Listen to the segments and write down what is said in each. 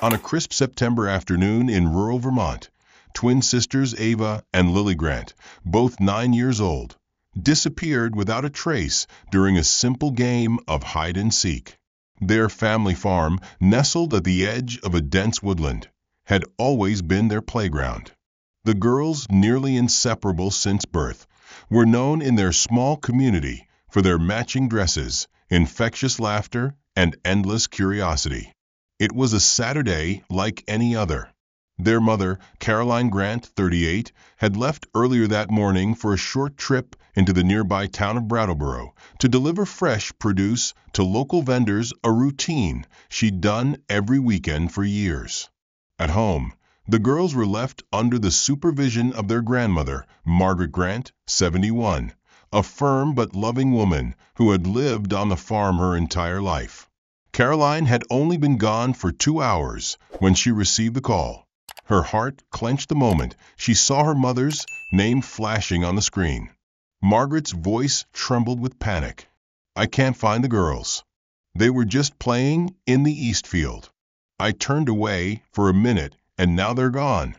On a crisp September afternoon in rural Vermont, twin sisters Ava and Lily Grant, both 9 years old, disappeared without a trace during a simple game of hide and seek. Their family farm, nestled at the edge of a dense woodland, had always been their playground. The girls, nearly inseparable since birth, were known in their small community for their matching dresses, infectious laughter, and endless curiosity. It was a Saturday like any other. Their mother, Caroline Grant, 38, had left earlier that morning for a short trip into the nearby town of Brattleboro to deliver fresh produce to local vendors, a routine she'd done every weekend for years. At home, the girls were left under the supervision of their grandmother, Margaret Grant, 71, a firm but loving woman who had lived on the farm her entire life. Caroline had only been gone for 2 hours when she received the call. Her heart clenched the moment she saw her mother's name flashing on the screen. Margaret's voice trembled with panic. "I can't find the girls. They were just playing in the East Field. I turned away for a minute and now they're gone."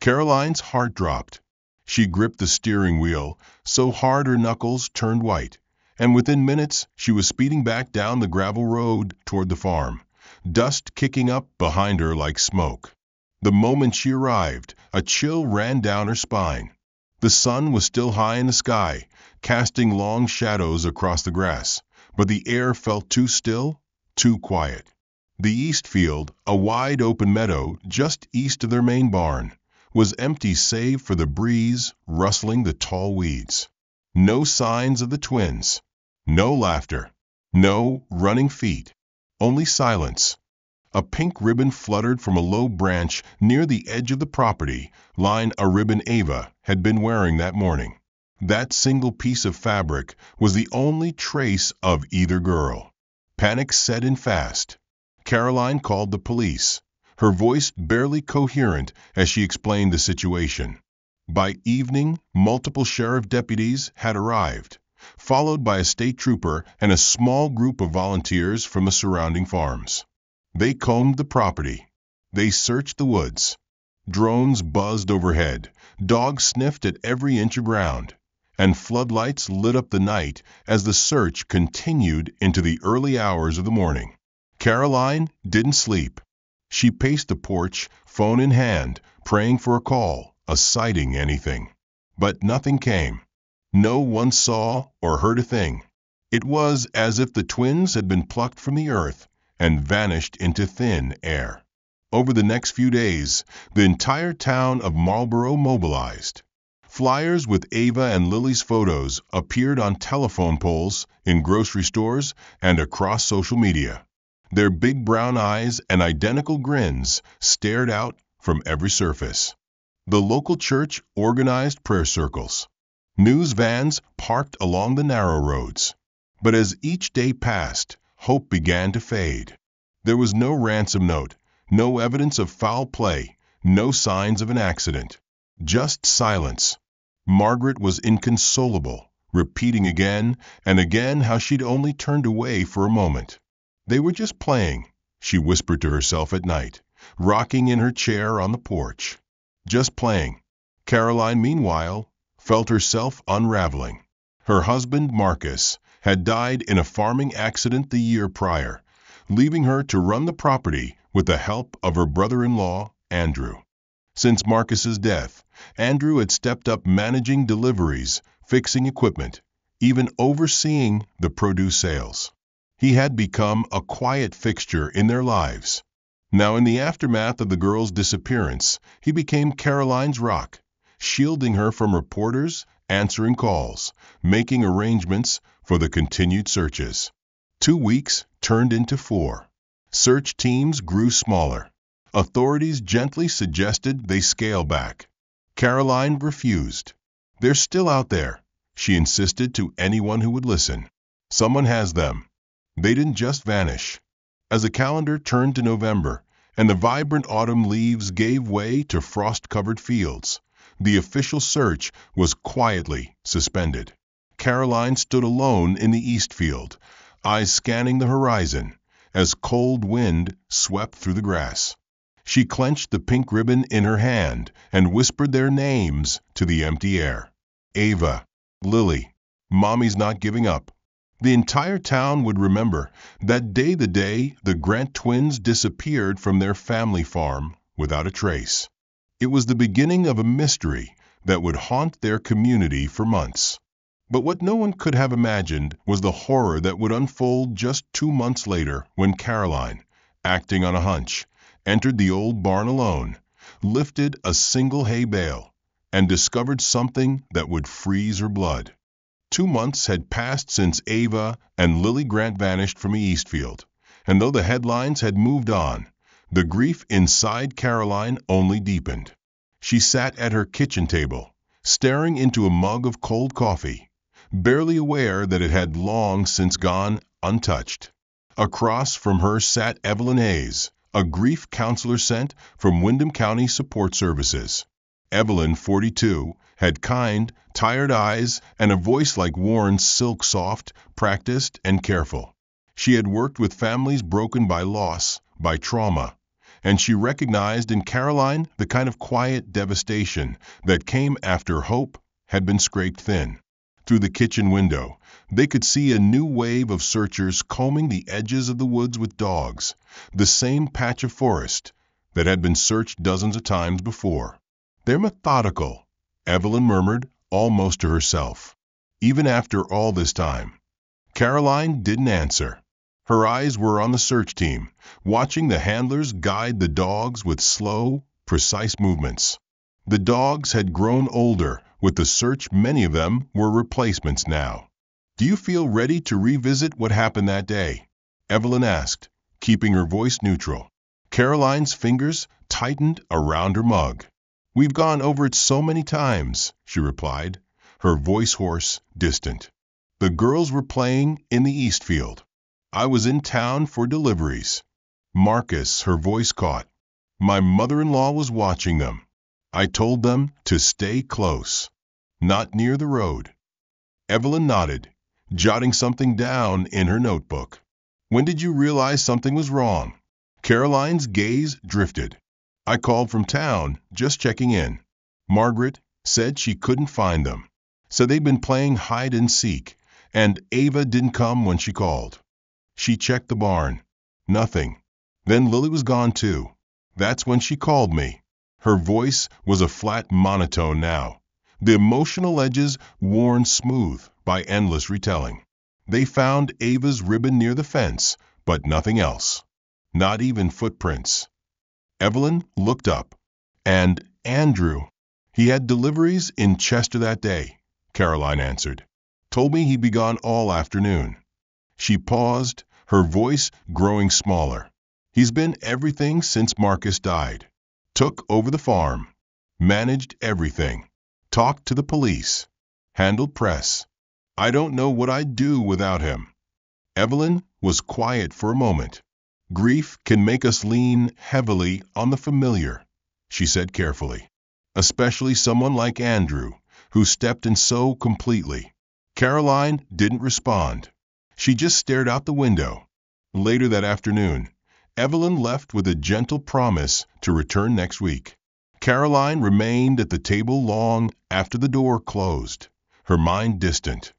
Caroline's heart dropped. She gripped the steering wheel so hard her knuckles turned white, and within minutes she was speeding back down the gravel road toward the farm, dust kicking up behind her like smoke. The moment she arrived, a chill ran down her spine. The sun was still high in the sky, casting long shadows across the grass, but the air felt too still, too quiet. The East Field, a wide open meadow just east of their main barn, was empty save for the breeze rustling the tall weeds. No signs of the twins. No laughter. No running feet. Only silence. A pink ribbon fluttered from a low branch near the edge of the property line, a ribbon Ava had been wearing that morning. That single piece of fabric was the only trace of either girl. Panic set in fast. Caroline called the police, her voice barely coherent as she explained the situation. By evening, multiple sheriff deputies had arrived, followed by a state trooper and a small group of volunteers from the surrounding farms. They combed the property. They searched the woods. Drones buzzed overhead, dogs sniffed at every inch of ground, and floodlights lit up the night as the search continued into the early hours of the morning. Caroline didn't sleep. She paced the porch, phone in hand, praying for a call, a sighting, anything. But nothing came. No one saw or heard a thing. It was as if the twins had been plucked from the earth and vanished into thin air. Over the next few days, the entire town of Marlboro mobilized. Flyers with Ava and Lily's photos appeared on telephone poles, in grocery stores, and across social media. Their big brown eyes and identical grins stared out from every surface. The local church organized prayer circles. News vans parked along the narrow roads. But as each day passed, hope began to fade. There was no ransom note, no evidence of foul play, no signs of an accident. Just silence. Margaret was inconsolable, repeating again and again how she'd only turned away for a moment. "They were just playing," she whispered to herself at night, rocking in her chair on the porch. Just playing. Caroline, meanwhile, felt herself unraveling. Her husband, Marcus, had died in a farming accident the year prior, leaving her to run the property with the help of her brother-in-law, Andrew. Since Marcus's death, Andrew had stepped up managing deliveries, fixing equipment, even overseeing the produce sales. He had become a quiet fixture in their lives. Now, in the aftermath of the girl's disappearance, he became Caroline's rock, shielding her from reporters, answering calls, making arrangements for the continued searches. 2 weeks turned into 4. Search teams grew smaller. Authorities gently suggested they scale back. Caroline refused. "They're still out there," she insisted to anyone who would listen. "Someone has them. They didn't just vanish." As the calendar turned to November and the vibrant autumn leaves gave way to frost-covered fields, the official search was quietly suspended. Caroline stood alone in the East Field, eyes scanning the horizon as cold wind swept through the grass. She clenched the pink ribbon in her hand and whispered their names to the empty air. Ava, Lily, Mommy's not giving up. The entire town would remember that day, the day the Grant twins disappeared from their family farm without a trace. It was the beginning of a mystery that would haunt their community for months. But what no one could have imagined was the horror that would unfold just 2 months later when Caroline, acting on a hunch, entered the old barn alone, lifted a single hay bale, and discovered something that would freeze her blood. 2 months had passed since Ava and Lily Grant vanished from Eastfield, and though the headlines had moved on, the grief inside Caroline only deepened. She sat at her kitchen table, staring into a mug of cold coffee, barely aware that it had long since gone untouched. Across from her sat Evelyn Hayes, a grief counselor sent from Windham County Support Services. Evelyn, 42, had kind, tired eyes and a voice like Warren's silk soft, practiced, and careful. She had worked with families broken by loss, by trauma, and she recognized in Caroline the kind of quiet devastation that came after hope had been scraped thin. Through the kitchen window, they could see a new wave of searchers combing the edges of the woods with dogs, the same patch of forest that had been searched dozens of times before. They're methodical, Evelyn murmured, almost to herself. Even after all this time. Caroline didn't answer. Her eyes were on the search team, watching the handlers guide the dogs with slow, precise movements. The dogs had grown older. With the search, many of them were replacements now. Do you feel ready to revisit what happened that day? Evelyn asked, keeping her voice neutral. Caroline's fingers tightened around her mug. We've gone over it so many times, she replied, her voice hoarse, distant. The girls were playing in the Eastfield. I was in town for deliveries. Marcus, her voice caught. My mother-in-law was watching them. I told them to stay close, not near the road. Evelyn nodded, jotting something down in her notebook. When did you realize something was wrong? Caroline's gaze drifted. I called from town, just checking in. Margaret said she couldn't find them. So they'd been playing hide and seek, and Ava didn't come when she called. She checked the barn. Nothing. Then Lily was gone too. That's when she called me. Her voice was a flat monotone now, the emotional edges worn smooth by endless retelling. They found Ava's ribbon near the fence, but nothing else. Not even footprints. Evelyn looked up. And Andrew. He had deliveries in Chester that day, Caroline answered. Told me he'd be gone all afternoon. She paused, her voice growing smaller. He's been everything since Marcus died. Took over the farm, managed everything, talked to the police, handled press. I don't know what I'd do without him. Evelyn was quiet for a moment. Grief can make us lean heavily on the familiar, she said carefully, especially someone like Andrew, who stepped in so completely. Caroline didn't respond. She just stared out the window. Later that afternoon, Evelyn left with a gentle promise to return next week. Caroline remained at the table long after the door closed, her mind distant.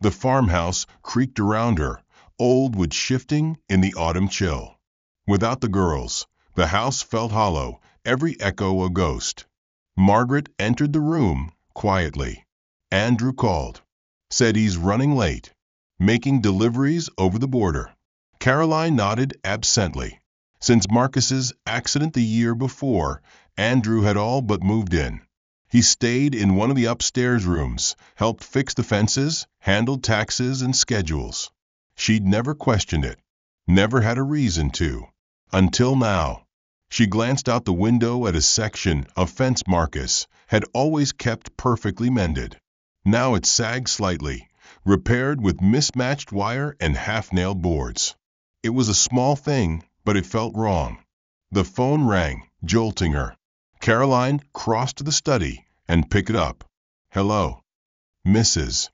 The farmhouse creaked around her, old wood shifting in the autumn chill. Without the girls, the house felt hollow, every echo a ghost. Margaret entered the room quietly. Andrew called. Said he's running late, making deliveries over the border. Caroline nodded absently. Since Marcus's accident the year before, Andrew had all but moved in. He stayed in one of the upstairs rooms, helped fix the fences, handled taxes and schedules. She'd never questioned it, never had a reason to. Until now. She glanced out the window at a section of fence Marcus had always kept perfectly mended. Now it sagged slightly, repaired with mismatched wire and half-nailed boards. It was a small thing, but it felt wrong. The phone rang, jolting her. Caroline crossed to the study and picked it up. Hello. Mrs.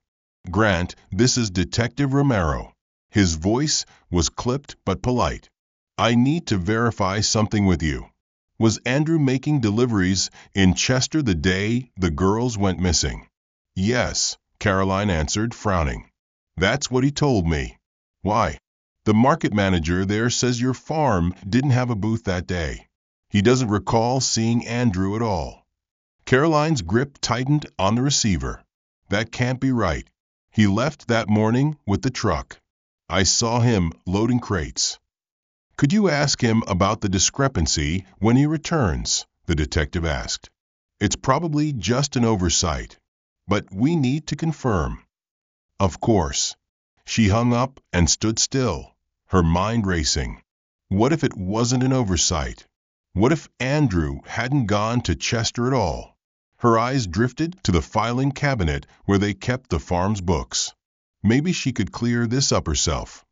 Grant, this is Detective Romero. His voice was clipped but polite. I need to verify something with you. Was Andrew making deliveries in Chester the day the girls went missing? Yes, Caroline answered, frowning. That's what he told me. Why? The market manager there says your farm didn't have a booth that day. He doesn't recall seeing Andrew at all. Caroline's grip tightened on the receiver. That can't be right. He left that morning with the truck. I saw him loading crates. Could you ask him about the discrepancy when he returns? The detective asked. It's probably just an oversight, but we need to confirm. Of course. She hung up and stood still, her mind racing. What if it wasn't an oversight? What if Andrew hadn't gone to Chester at all? Her eyes drifted to the filing cabinet where they kept the farm's books. Maybe she could clear this up herself.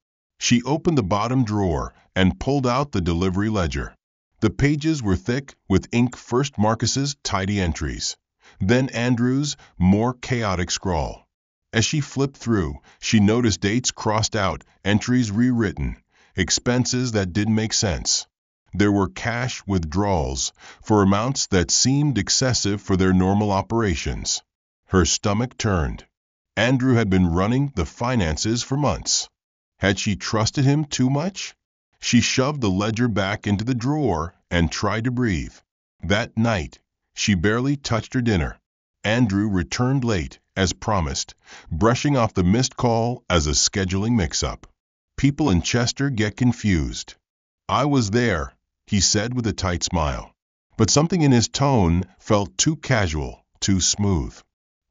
She opened the bottom drawer and pulled out the delivery ledger. The pages were thick with ink, first Marcus's tidy entries, then Andrew's more chaotic scrawl. As she flipped through, she noticed dates crossed out, entries rewritten, expenses that didn't make sense. There were cash withdrawals for amounts that seemed excessive for their normal operations. Her stomach turned. Andrew had been running the finances for months. Had she trusted him too much? She shoved the ledger back into the drawer and tried to breathe. That night, she barely touched her dinner. Andrew returned late, as promised, brushing off the missed call as a scheduling mix-up. People in Chester get confused. I was there, he said with a tight smile. But something in his tone felt too casual, too smooth.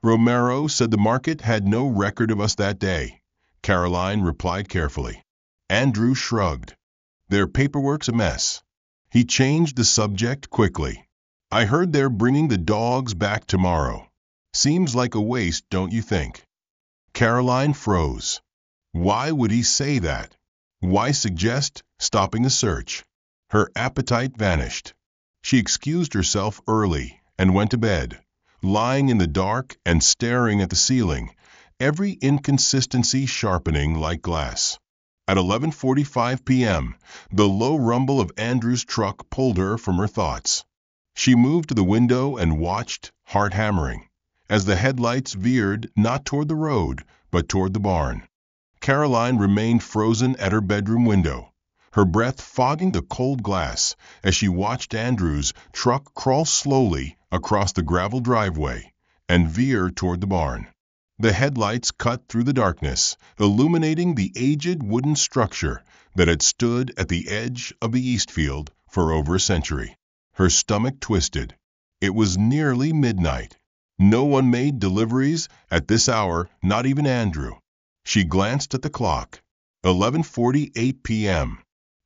Romero said the market had no record of us that day, Caroline replied carefully. Andrew shrugged. Their paperwork's a mess. He changed the subject quickly. I heard they're bringing the dogs back tomorrow. Seems like a waste, don't you think? Caroline froze. Why would he say that? Why suggest stopping the search? Her appetite vanished. She excused herself early and went to bed, lying in the dark and staring at the ceiling, every inconsistency sharpening like glass. At 11:45 p.m., the low rumble of Andrew's truck pulled her from her thoughts. She moved to the window and watched, heart hammering, as the headlights veered not toward the road, but toward the barn. Caroline remained frozen at her bedroom window, her breath fogging the cold glass as she watched Andrew's truck crawl slowly across the gravel driveway and veer toward the barn. The headlights cut through the darkness, illuminating the aged wooden structure that had stood at the edge of the Eastfield for over a century. Her stomach twisted. It was nearly midnight. No one made deliveries at this hour, not even Andrew. She glanced at the clock. 11:48 p.m.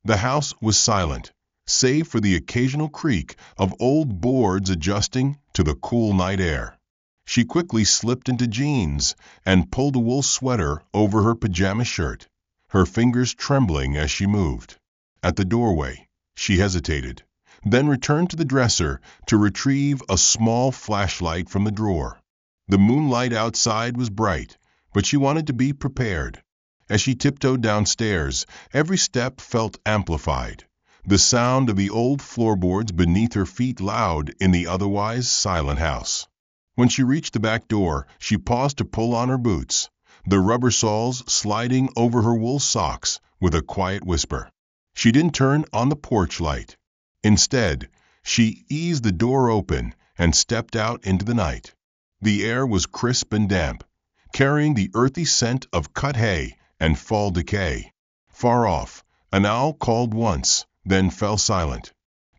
The house was silent, save for the occasional creak of old boards adjusting to the cool night air. She quickly slipped into jeans and pulled a wool sweater over her pajama shirt, her fingers trembling as she moved. At the doorway, she hesitated, then returned to the dresser to retrieve a small flashlight from the drawer. The moonlight outside was bright, but she wanted to be prepared. As she tiptoed downstairs, every step felt amplified, the sound of the old floorboards beneath her feet loud in the otherwise silent house. When she reached the back door, she paused to pull on her boots, the rubber soles sliding over her wool socks with a quiet whisper. She didn't turn on the porch light. Instead, she eased the door open and stepped out into the night. The air was crisp and damp, carrying the earthy scent of cut hay and fall decay. Far off, an owl called once, then fell silent.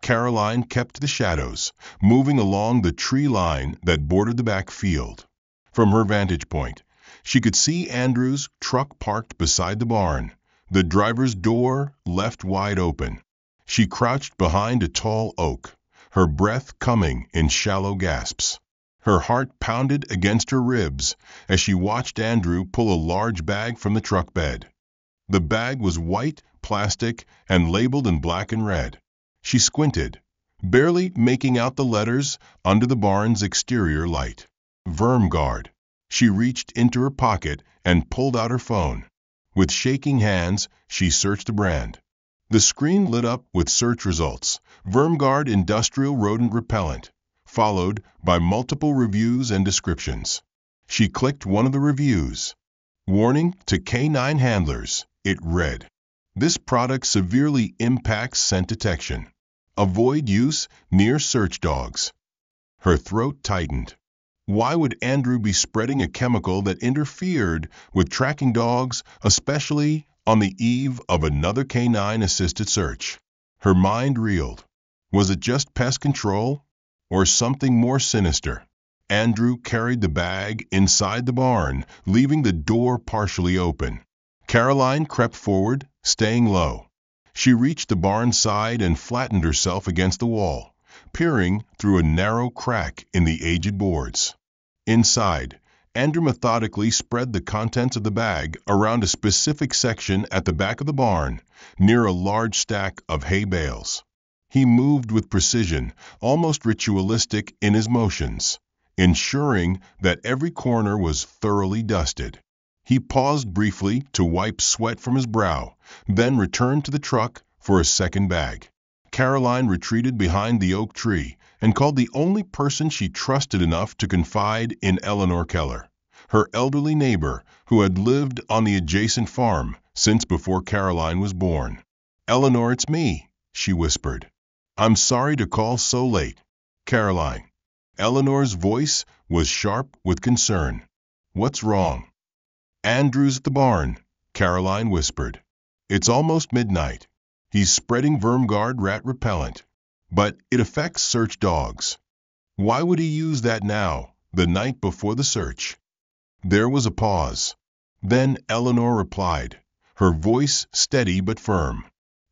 Caroline kept the shadows, moving along the tree line that bordered the back field. From her vantage point, she could see Andrew's truck parked beside the barn, the driver's door left wide open. She crouched behind a tall oak, her breath coming in shallow gasps. Her heart pounded against her ribs as she watched Andrew pull a large bag from the truck bed. The bag was white, plastic, and labeled in black and red. She squinted, barely making out the letters under the barn's exterior light. Vermguard. She reached into her pocket and pulled out her phone. With shaking hands, she searched the brand. The screen lit up with search results: Vermguard Industrial Rodent Repellent, followed by multiple reviews and descriptions. She clicked one of the reviews. Warning to canine handlers, it read. This product severely impacts scent detection. Avoid use near search dogs. Her throat tightened. Why would Andrew be spreading a chemical that interfered with tracking dogs, especially on the eve of another canine-assisted search? Her mind reeled. Was it just pest control, or something more sinister? Andrew carried the bag inside the barn, leaving the door partially open. Caroline crept forward, staying low. She reached the barn side and flattened herself against the wall, peering through a narrow crack in the aged boards. Inside, Andrew methodically spread the contents of the bag around a specific section at the back of the barn, near a large stack of hay bales. He moved with precision, almost ritualistic in his motions, ensuring that every corner was thoroughly dusted. He paused briefly to wipe sweat from his brow, then returned to the truck for a second bag. Caroline retreated behind the oak tree and called the only person she trusted enough to confide in Eleanor Keller, her elderly neighbor who had lived on the adjacent farm since before Caroline was born. "Eleanor, it's me," she whispered. "I'm sorry to call so late." "Caroline." Eleanor's voice was sharp with concern. "What's wrong?" "Andrew's at the barn," Caroline whispered. "It's almost midnight. He's spreading Vermguard rat repellent, but it affects search dogs." "Why would he use that now, the night before the search?" There was a pause. Then Eleanor replied, her voice steady but firm.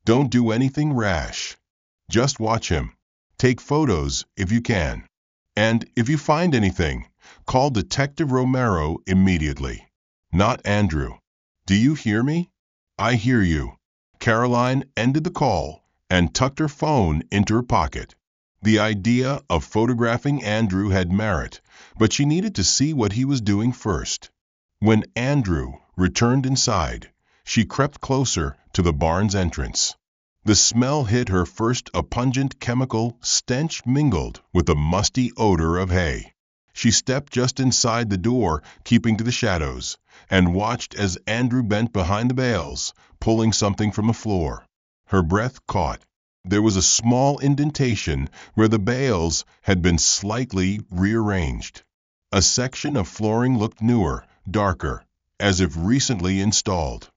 "Don't do anything rash. Just watch him. Take photos if you can. And if you find anything, call Detective Romero immediately." "Not Andrew. Do you hear me?" "I hear you." Caroline ended the call and tucked her phone into her pocket. The idea of photographing Andrew had merit, but she needed to see what he was doing first. When Andrew returned inside, she crept closer to the barn's entrance. The smell hit her first. A pungent chemical stench mingled with the musty odor of hay. She stepped just inside the door, keeping to the shadows, and watched as Andrew bent behind the bales, pulling something from the floor. Her breath caught. There was a small indentation where the bales had been slightly rearranged. A section of flooring looked newer, darker, as if recently installed.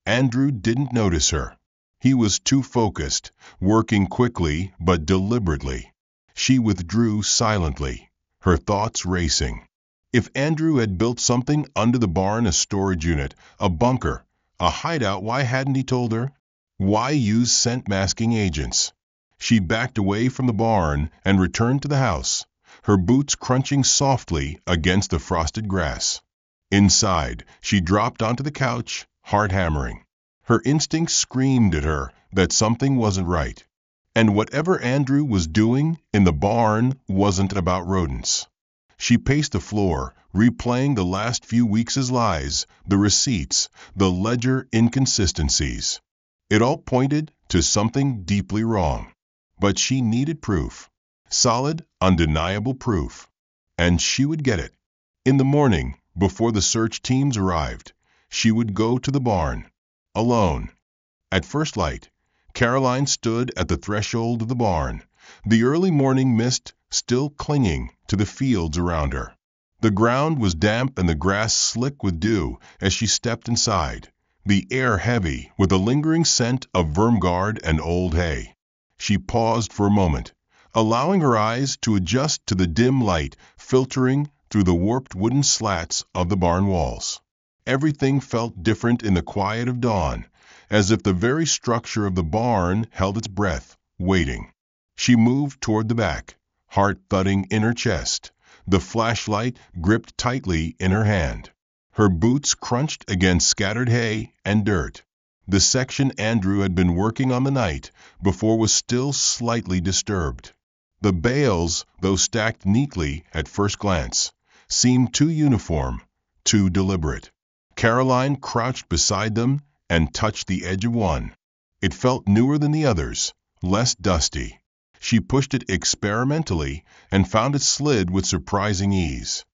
Andrew didn't notice her. He was too focused, working quickly but deliberately. She withdrew silently, her thoughts racing. If Andrew had built something under the barn, a storage unit, a bunker, a hideout, why hadn't he told her? Why use scent-masking agents? She backed away from the barn and returned to the house, her boots crunching softly against the frosted grass. Inside, she dropped onto the couch, heart hammering. Her instincts screamed at her that something wasn't right. And whatever Andrew was doing in the barn wasn't about rodents. She paced the floor, replaying the last few weeks' lies, the receipts, the ledger inconsistencies. It all pointed to something deeply wrong. But she needed proof. Solid, undeniable proof. And she would get it. In the morning, before the search teams arrived, she would go to the barn. Alone. At first light, Caroline stood at the threshold of the barn, the early morning mist still clinging to the fields around her. The ground was damp and the grass slick with dew as she stepped inside, the air heavy with a lingering scent of Vermguard and old hay. She paused for a moment, allowing her eyes to adjust to the dim light filtering through the warped wooden slats of the barn walls. Everything felt different in the quiet of dawn, as if the very structure of the barn held its breath, waiting. She moved toward the back, heart thudding in her chest, the flashlight gripped tightly in her hand. Her boots crunched against scattered hay and dirt. The section Andrew had been working on the night before was still slightly disturbed. The bales, though stacked neatly at first glance, seemed too uniform, too deliberate. Caroline crouched beside them and touched the edge of one. It felt newer than the others, less dusty. She pushed it experimentally and found it slid with surprising ease.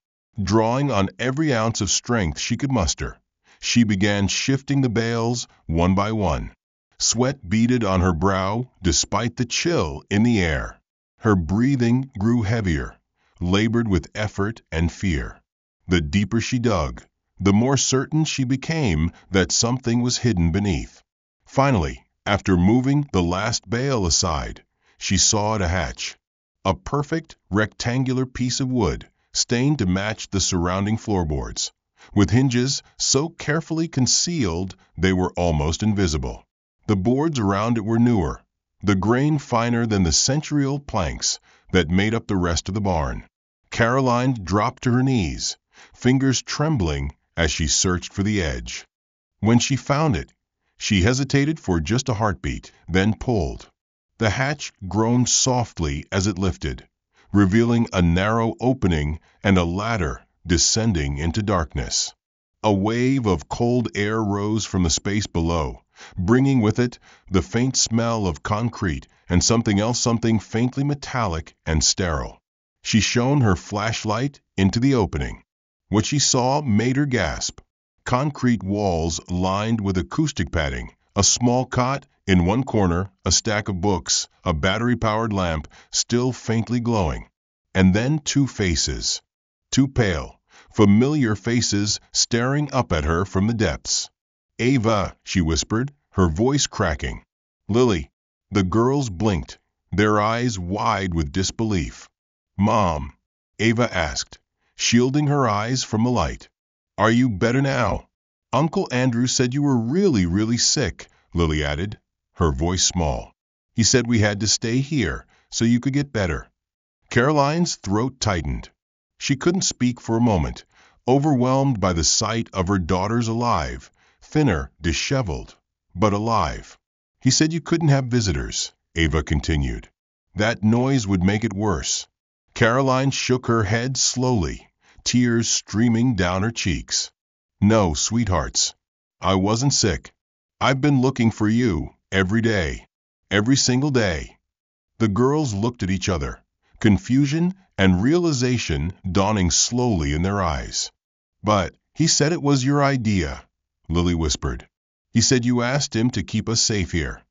Drawing on every ounce of strength she could muster, she began shifting the bales one by one. Sweat beaded on her brow despite the chill in the air. Her breathing grew heavier, labored with effort and fear. The deeper she dug, the more certain she became that something was hidden beneath. Finally, after moving the last bale aside, she sawed a hatch. A perfect rectangular piece of wood, stained to match the surrounding floorboards, with hinges so carefully concealed they were almost invisible. The boards around it were newer, the grain finer than the century-old planks that made up the rest of the barn. Caroline dropped to her knees, fingers trembling as she searched for the edge. When she found it, she hesitated for just a heartbeat, then pulled. The hatch groaned softly as it lifted, revealing a narrow opening and a ladder descending into darkness. A wave of cold air rose from the space below, bringing with it the faint smell of concrete and something faintly metallic and sterile. She shone her flashlight into the opening. What she saw made her gasp. Concrete walls lined with acoustic padding, a small cot in one corner, a stack of books, a battery-powered lamp still faintly glowing, and then two faces. Two pale, familiar faces staring up at her from the depths. "Ava," she whispered, her voice cracking. "Lily." The girls blinked, their eyes wide with disbelief. "Mom," Ava asked, shielding her eyes from the light. "Are you better now?" "Uncle Andrew said you were really sick," Lily added, her voice small. "He said we had to stay here so you could get better." Caroline's throat tightened. She couldn't speak for a moment, overwhelmed by the sight of her daughters alive, thinner, disheveled, but alive. "He said you couldn't have visitors," Ava continued. "That noise would make it worse." Caroline shook her head slowly, tears streaming down her cheeks. "No, sweethearts. I wasn't sick. I've been looking for you every day. Every single day." The girls looked at each other, confusion and realization dawning slowly in their eyes. "But he said it was your idea," Lily whispered. "He said you asked him to keep us safe here."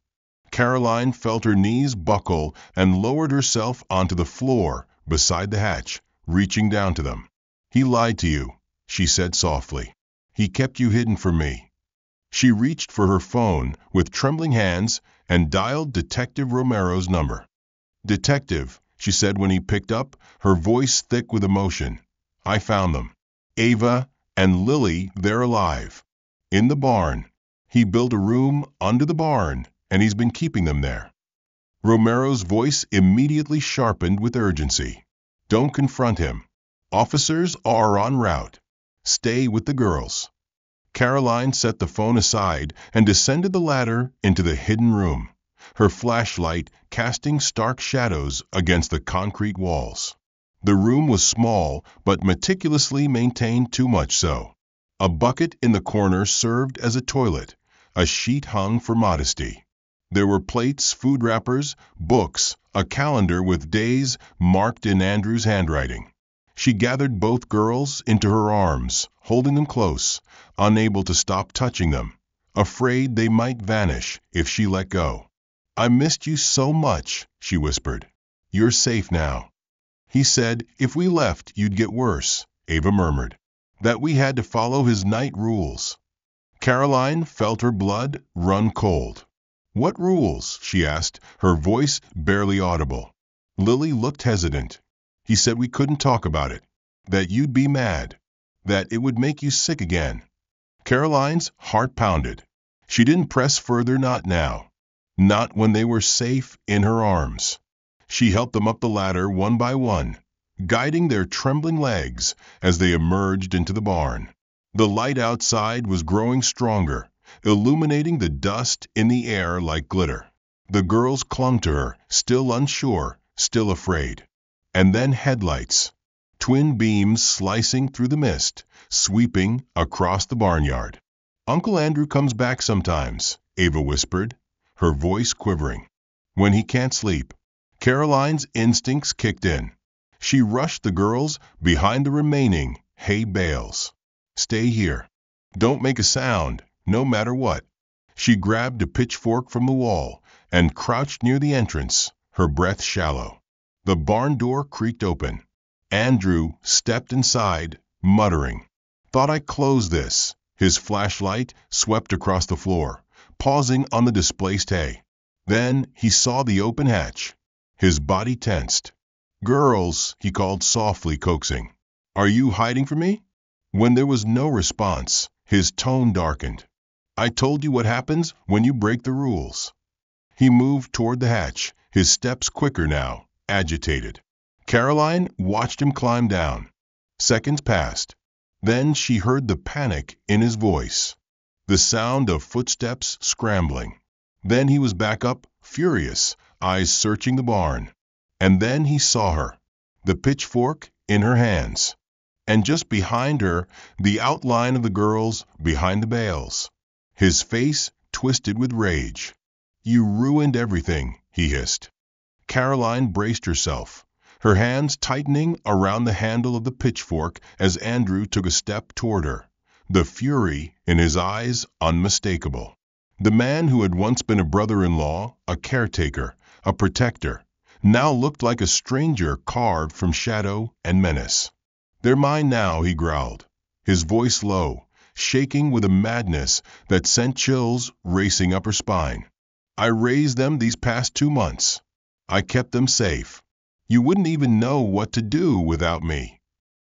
Caroline felt her knees buckle and lowered herself onto the floor beside the hatch, reaching down to them. "He lied to you," she said softly. "He kept you hidden from me." She reached for her phone with trembling hands and dialed Detective Romero's number. "Detective," she said when he picked up, her voice thick with emotion. "I found them. Ava and Lily, they're alive. In the barn. He built a room under the barn, and he's been keeping them there." Romero's voice immediately sharpened with urgency. "Don't confront him. Officers are en route. Stay with the girls." Caroline set the phone aside and descended the ladder into the hidden room, her flashlight casting stark shadows against the concrete walls. The room was small, but meticulously maintained, too much so. A bucket in the corner served as a toilet, a sheet hung for modesty. There were plates, food wrappers, books, a calendar with days marked in Andrew's handwriting. She gathered both girls into her arms, holding them close, unable to stop touching them, afraid they might vanish if she let go. "I missed you so much," she whispered. "You're safe now." "He said if we left you'd get worse," Ava murmured. "That we had to follow his night rules." Caroline felt her blood run cold. "What rules?" she asked, her voice barely audible. Lily looked hesitant. "He said we couldn't talk about it, that you'd be mad, that it would make you sick again." Caroline's heart pounded. She didn't press further, not now. Not when they were safe in her arms. She helped them up the ladder one by one, guiding their trembling legs as they emerged into the barn. The light outside was growing stronger, illuminating the dust in the air like glitter. The girls clung to her, still unsure, still afraid. And then headlights. Twin beams slicing through the mist, sweeping across the barnyard. "Uncle Andrew comes back sometimes," Ava whispered, her voice quivering. When he can't sleep, Caroline's instincts kicked in. She rushed the girls behind the remaining hay bales. Stay here. Don't make a sound, no matter what. She grabbed a pitchfork from the wall and crouched near the entrance, her breath shallow. The barn door creaked open. Andrew stepped inside, muttering. Thought I closed this. His flashlight swept across the floor, pausing on the displaced hay. Then he saw the open hatch. His body tensed. Girls, he called softly, coaxing. Are you hiding from me? When there was no response, his tone darkened. I told you what happens when you break the rules. He moved toward the hatch, his steps quicker now, agitated. Caroline watched him climb down. Seconds passed. Then she heard the panic in his voice, the sound of footsteps scrambling. Then he was back up, furious, eyes searching the barn. And then he saw her, the pitchfork in her hands. And just behind her, the outline of the girls behind the bales. His face twisted with rage. You ruined everything, he hissed. Caroline braced herself, her hands tightening around the handle of the pitchfork as Andrew took a step toward her, the fury in his eyes unmistakable. The man who had once been a brother-in-law, a caretaker, a protector, now looked like a stranger carved from shadow and menace. They're mine now, he growled, his voice low, shaking with a madness that sent chills racing up her spine. I raised them these past 2 months. I kept them safe. You wouldn't even know what to do without me.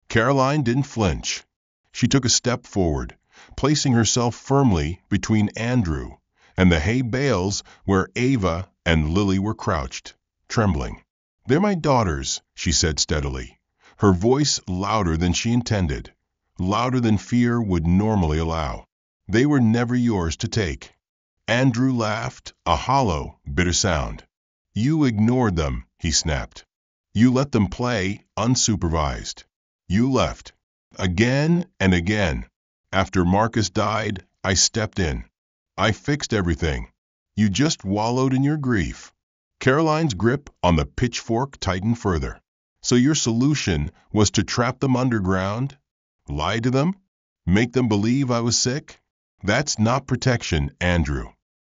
Caroline didn't flinch. She took a step forward, placing herself firmly between Andrew and the hay bales where Ava and Lily were crouched, trembling. They're my daughters, she said steadily, her voice louder than she intended, louder than fear would normally allow. They were never yours to take. Andrew laughed, a hollow, bitter sound. You ignored them, he snapped. You let them play unsupervised. You left. Again and again. After Marcus died, I stepped in. I fixed everything. You just wallowed in your grief. Caroline's grip on the pitchfork tightened further. So your solution was to trap them underground? Lie to them? Make them believe I was sick? That's not protection, Andrew.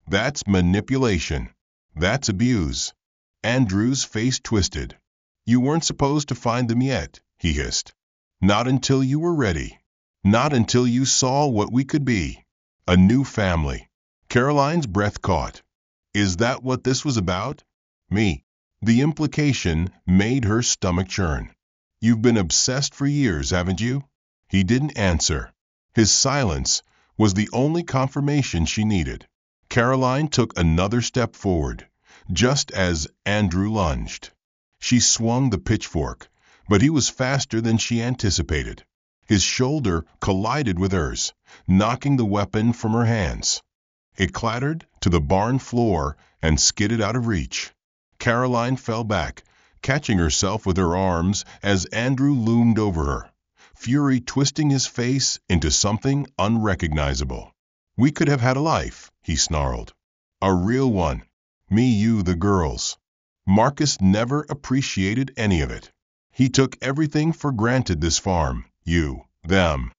That's manipulation. That's abuse. Andrew's face twisted. You weren't supposed to find them yet, he hissed. Not until you were ready. Not until you saw what we could be. A new family. Caroline's breath caught. Is that what this was about? Me. The implication made her stomach churn. You've been obsessed for years, haven't you? He didn't answer. His silence was the only confirmation she needed. Caroline took another step forward, just as Andrew lunged. She swung the pitchfork, but he was faster than she anticipated. His shoulder collided with hers, knocking the weapon from her hands. It clattered to the barn floor and skidded out of reach. Caroline fell back, catching herself with her arms as Andrew loomed over her, fury twisting his face into something unrecognizable. We could have had a life, he snarled. A real one. Me, you, the girls. Marcus never appreciated any of it. He took everything for granted, this farm, you, them.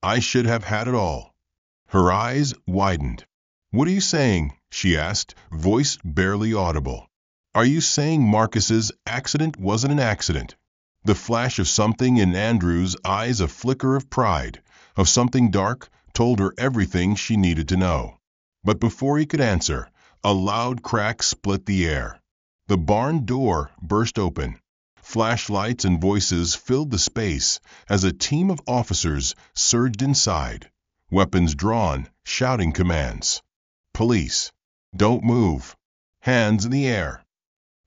I should have had it all. Her eyes widened. What are you saying? She asked, voice barely audible. Are you saying Marcus's accident wasn't an accident? The flash of something in Andrew's eyes, a flicker of pride, of something dark, told her everything she needed to know. But before he could answer, a loud crack split the air. The barn door burst open. Flashlights and voices filled the space as a team of officers surged inside, weapons drawn, shouting commands. Police. Don't move. Hands in the air.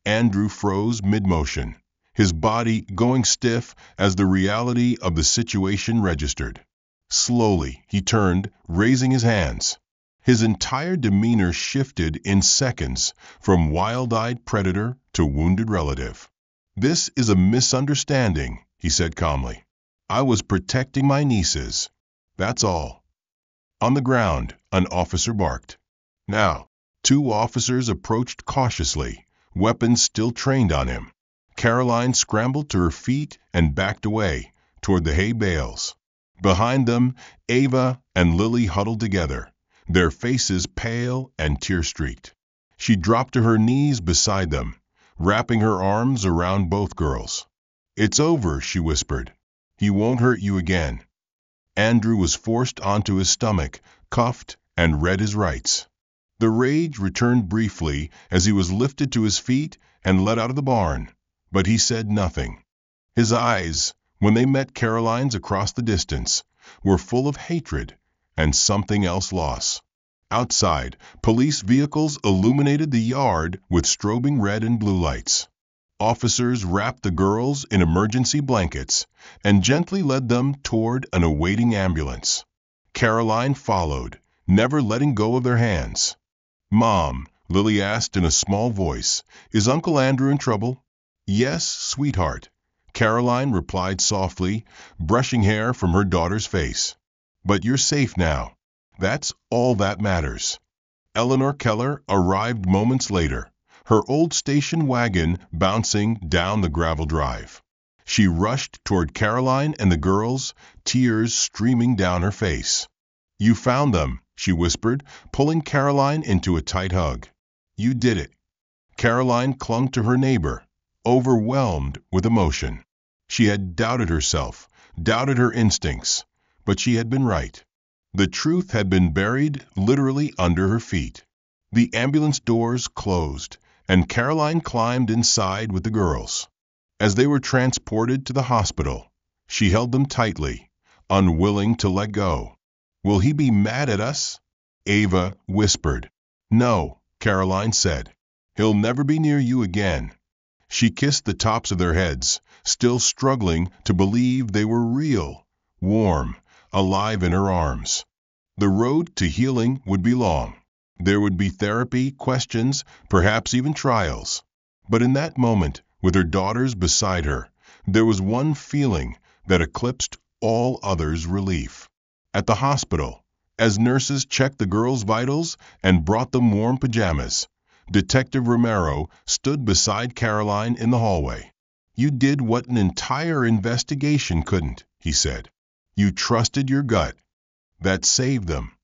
Andrew froze mid-motion, his body going stiff as the reality of the situation registered. Slowly, he turned, raising his hands. His entire demeanor shifted in seconds from wild-eyed predator to wounded relative. This is a misunderstanding, he said calmly. I was protecting my nieces. That's all. On the ground, an officer barked. Now, Two officers approached cautiously, weapons still trained on him. Caroline scrambled to her feet and backed away, toward the hay bales. Behind them, Ava and Lily huddled together, their faces pale and tear-streaked. She dropped to her knees beside them, wrapping her arms around both girls. "It's over," she whispered. "He won't hurt you again." Andrew was forced onto his stomach, cuffed, and read his rights. The rage returned briefly as he was lifted to his feet and led out of the barn, but he said nothing. His eyes, when they met Caroline's across the distance, were full of hatred and something else lost. Outside, police vehicles illuminated the yard with strobing red and blue lights. Officers wrapped the girls in emergency blankets and gently led them toward an awaiting ambulance. Caroline followed, never letting go of their hands. "Mom," Lily asked in a small voice, "is Uncle Andrew in trouble?" "Yes, sweetheart," Caroline replied softly, brushing hair from her daughter's face. "But you're safe now. That's all that matters." Eleanor Keller arrived moments later, her old station wagon bouncing down the gravel drive. She rushed toward Caroline and the girls, tears streaming down her face. "You found them," she whispered, pulling Caroline into a tight hug. "You did it." Caroline clung to her neighbor, overwhelmed with emotion. She had doubted herself, doubted her instincts, but she had been right. The truth had been buried literally under her feet. The ambulance doors closed, and Caroline climbed inside with the girls. As they were transported to the hospital, she held them tightly, unwilling to let go. "Will he be mad at us?" Ava whispered. "No," Caroline said. "He'll never be near you again." She kissed the tops of their heads, still struggling to believe they were real, warm, alive in her arms. The road to healing would be long. There would be therapy, questions, perhaps even trials. But in that moment, with her daughters beside her, there was one feeling that eclipsed all others: relief. At the hospital, as nurses checked the girls' vitals and brought them warm pajamas, Detective Romero stood beside Caroline in the hallway. "You did what an entire investigation couldn't," he said. "You trusted your gut. That saved them."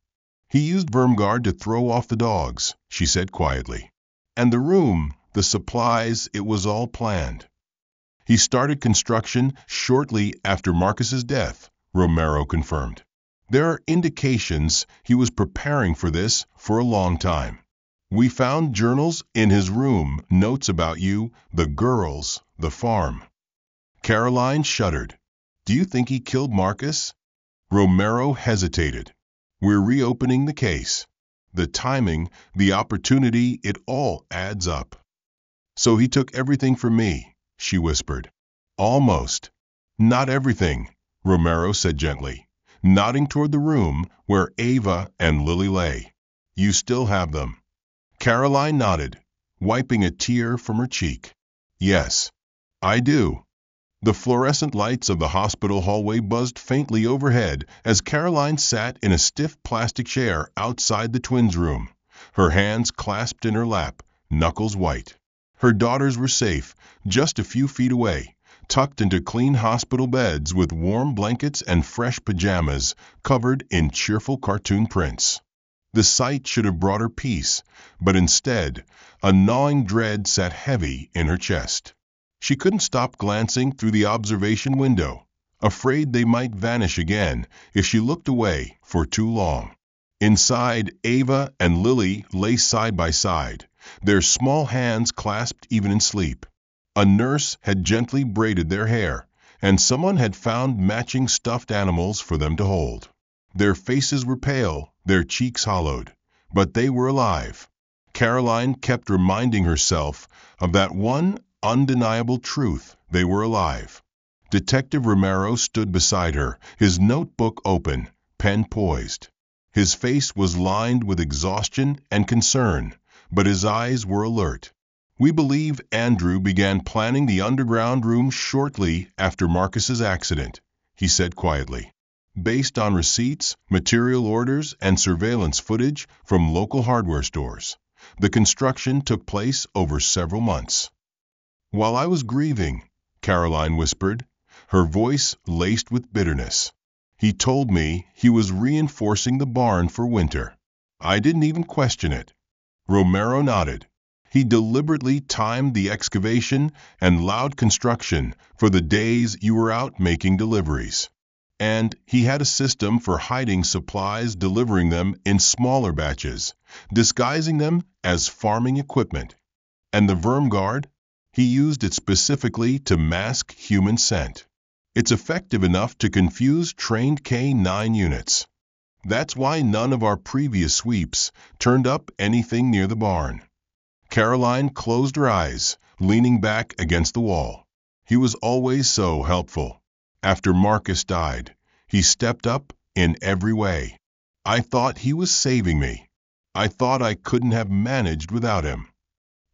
"He used Vermguard to throw off the dogs," she said quietly. "And the room, the supplies, it was all planned." "He started construction shortly after Marcus's death," Romero confirmed. "There are indications he was preparing for this for a long time. We found journals in his room, notes about you, the girls, the farm." Caroline shuddered. "Do you think he killed Marcus?" Romero hesitated. "We're reopening the case. The timing, the opportunity, it all adds up." "So he took everything from me," she whispered. "Almost. Not everything," Romero said gently, nodding toward the room where Ava and Lily lay. "You still have them." Caroline nodded, wiping a tear from her cheek. "Yes, I do." The fluorescent lights of the hospital hallway buzzed faintly overhead as Caroline sat in a stiff plastic chair outside the twins' room, her hands clasped in her lap, knuckles white. Her daughters were safe, just a few feet away, tucked into clean hospital beds with warm blankets and fresh pajamas covered in cheerful cartoon prints. The sight should have brought her peace, but instead, a gnawing dread sat heavy in her chest. She couldn't stop glancing through the observation window, afraid they might vanish again if she looked away for too long. Inside, Ava and Lily lay side by side, their small hands clasped even in sleep. A nurse had gently braided their hair, and someone had found matching stuffed animals for them to hold. Their faces were pale, their cheeks hollowed, but they were alive. Caroline kept reminding herself of that one undeniable truth: they were alive. Detective Romero stood beside her, his notebook open, pen poised. His face was lined with exhaustion and concern, but his eyes were alert. "We believe Andrew began planning the underground room shortly after Marcus's accident," he said quietly. "Based on receipts, material orders, and surveillance footage from local hardware stores. The construction took place over several months. While I was grieving, Caroline whispered, her voice laced with bitterness, he told me he was reinforcing the barn for winter. I didn't even question it. Romero nodded. He deliberately timed the excavation and loud construction for the days you were out making deliveries. And he had a system for hiding supplies, delivering them in smaller batches, disguising them as farming equipment. And the Vermguard? He used it specifically to mask human scent. It's effective enough to confuse trained K-9 units. That's why none of our previous sweeps turned up anything near the barn. Caroline closed her eyes, leaning back against the wall. He was always so helpful. After Marcus died, he stepped up in every way. I thought he was saving me. I thought I couldn't have managed without him.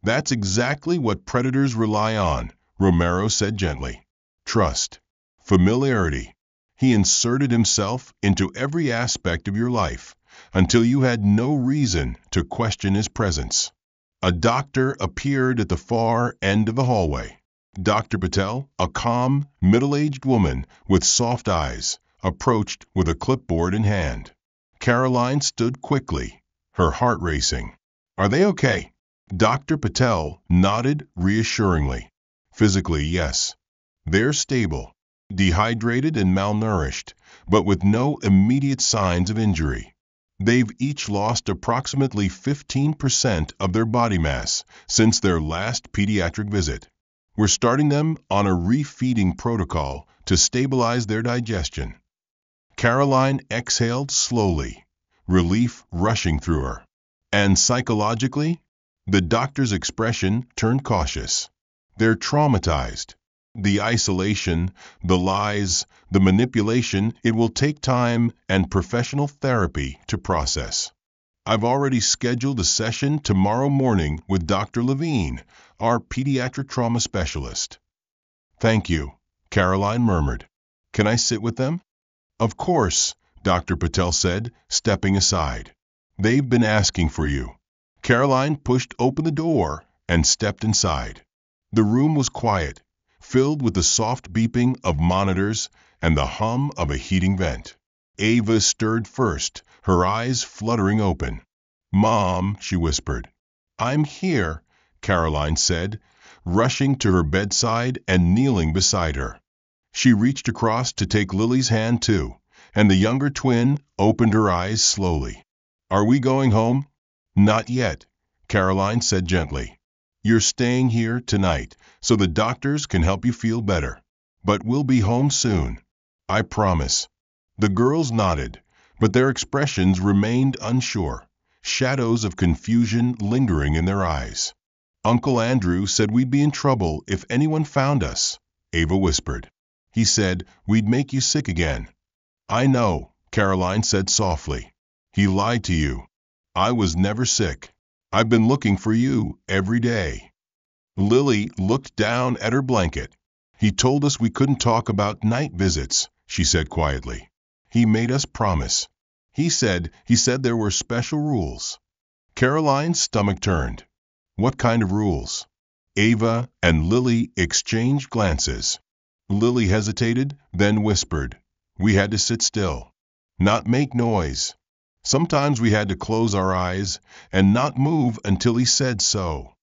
That's exactly what predators rely on, Romero said gently. Trust. Familiarity. He inserted himself into every aspect of your life until you had no reason to question his presence. A doctor appeared at the far end of the hallway. Dr. Patel, a calm, middle-aged woman with soft eyes, approached with a clipboard in hand. Caroline stood quickly, her heart racing. Are they okay? Dr. Patel nodded reassuringly. Physically, yes. They're stable, dehydrated and malnourished, but with no immediate signs of injury. They've each lost approximately 15% of their body mass since their last pediatric visit. We're starting them on a refeeding protocol to stabilize their digestion. Caroline exhaled slowly, relief rushing through her. And psychologically, the doctor's expression turned cautious. They're traumatized. The isolation, the lies, the manipulation, it will take time and professional therapy to process. I've already scheduled a session tomorrow morning with Dr. Levine, our pediatric trauma specialist. Thank you, Caroline murmured. Can I sit with them? Of course, Dr. Patel said, stepping aside. They've been asking for you. Caroline pushed open the door and stepped inside. The room was quiet, filled with the soft beeping of monitors and the hum of a heating vent. Ava stirred first, her eyes fluttering open. Mom, she whispered. I'm here, Caroline said, rushing to her bedside and kneeling beside her. She reached across to take Lily's hand too, and the younger twin opened her eyes slowly. Are we going home? Not yet, Caroline said gently. You're staying here tonight so the doctors can help you feel better. But we'll be home soon. I promise. The girls nodded, but their expressions remained unsure, shadows of confusion lingering in their eyes. Uncle Andrew said we'd be in trouble if anyone found us, Ava whispered. He said we'd make you sick again. I know, Caroline said softly. He lied to you. I was never sick. I've been looking for you every day. Lily looked down at her blanket. He told us we couldn't talk about night visits, she said quietly. He made us promise. He said there were special rules. Caroline's stomach turned. What kind of rules? Ava and Lily exchanged glances. Lily hesitated, then whispered. We had to sit still, not make noise. Sometimes we had to close our eyes and not move until he said so.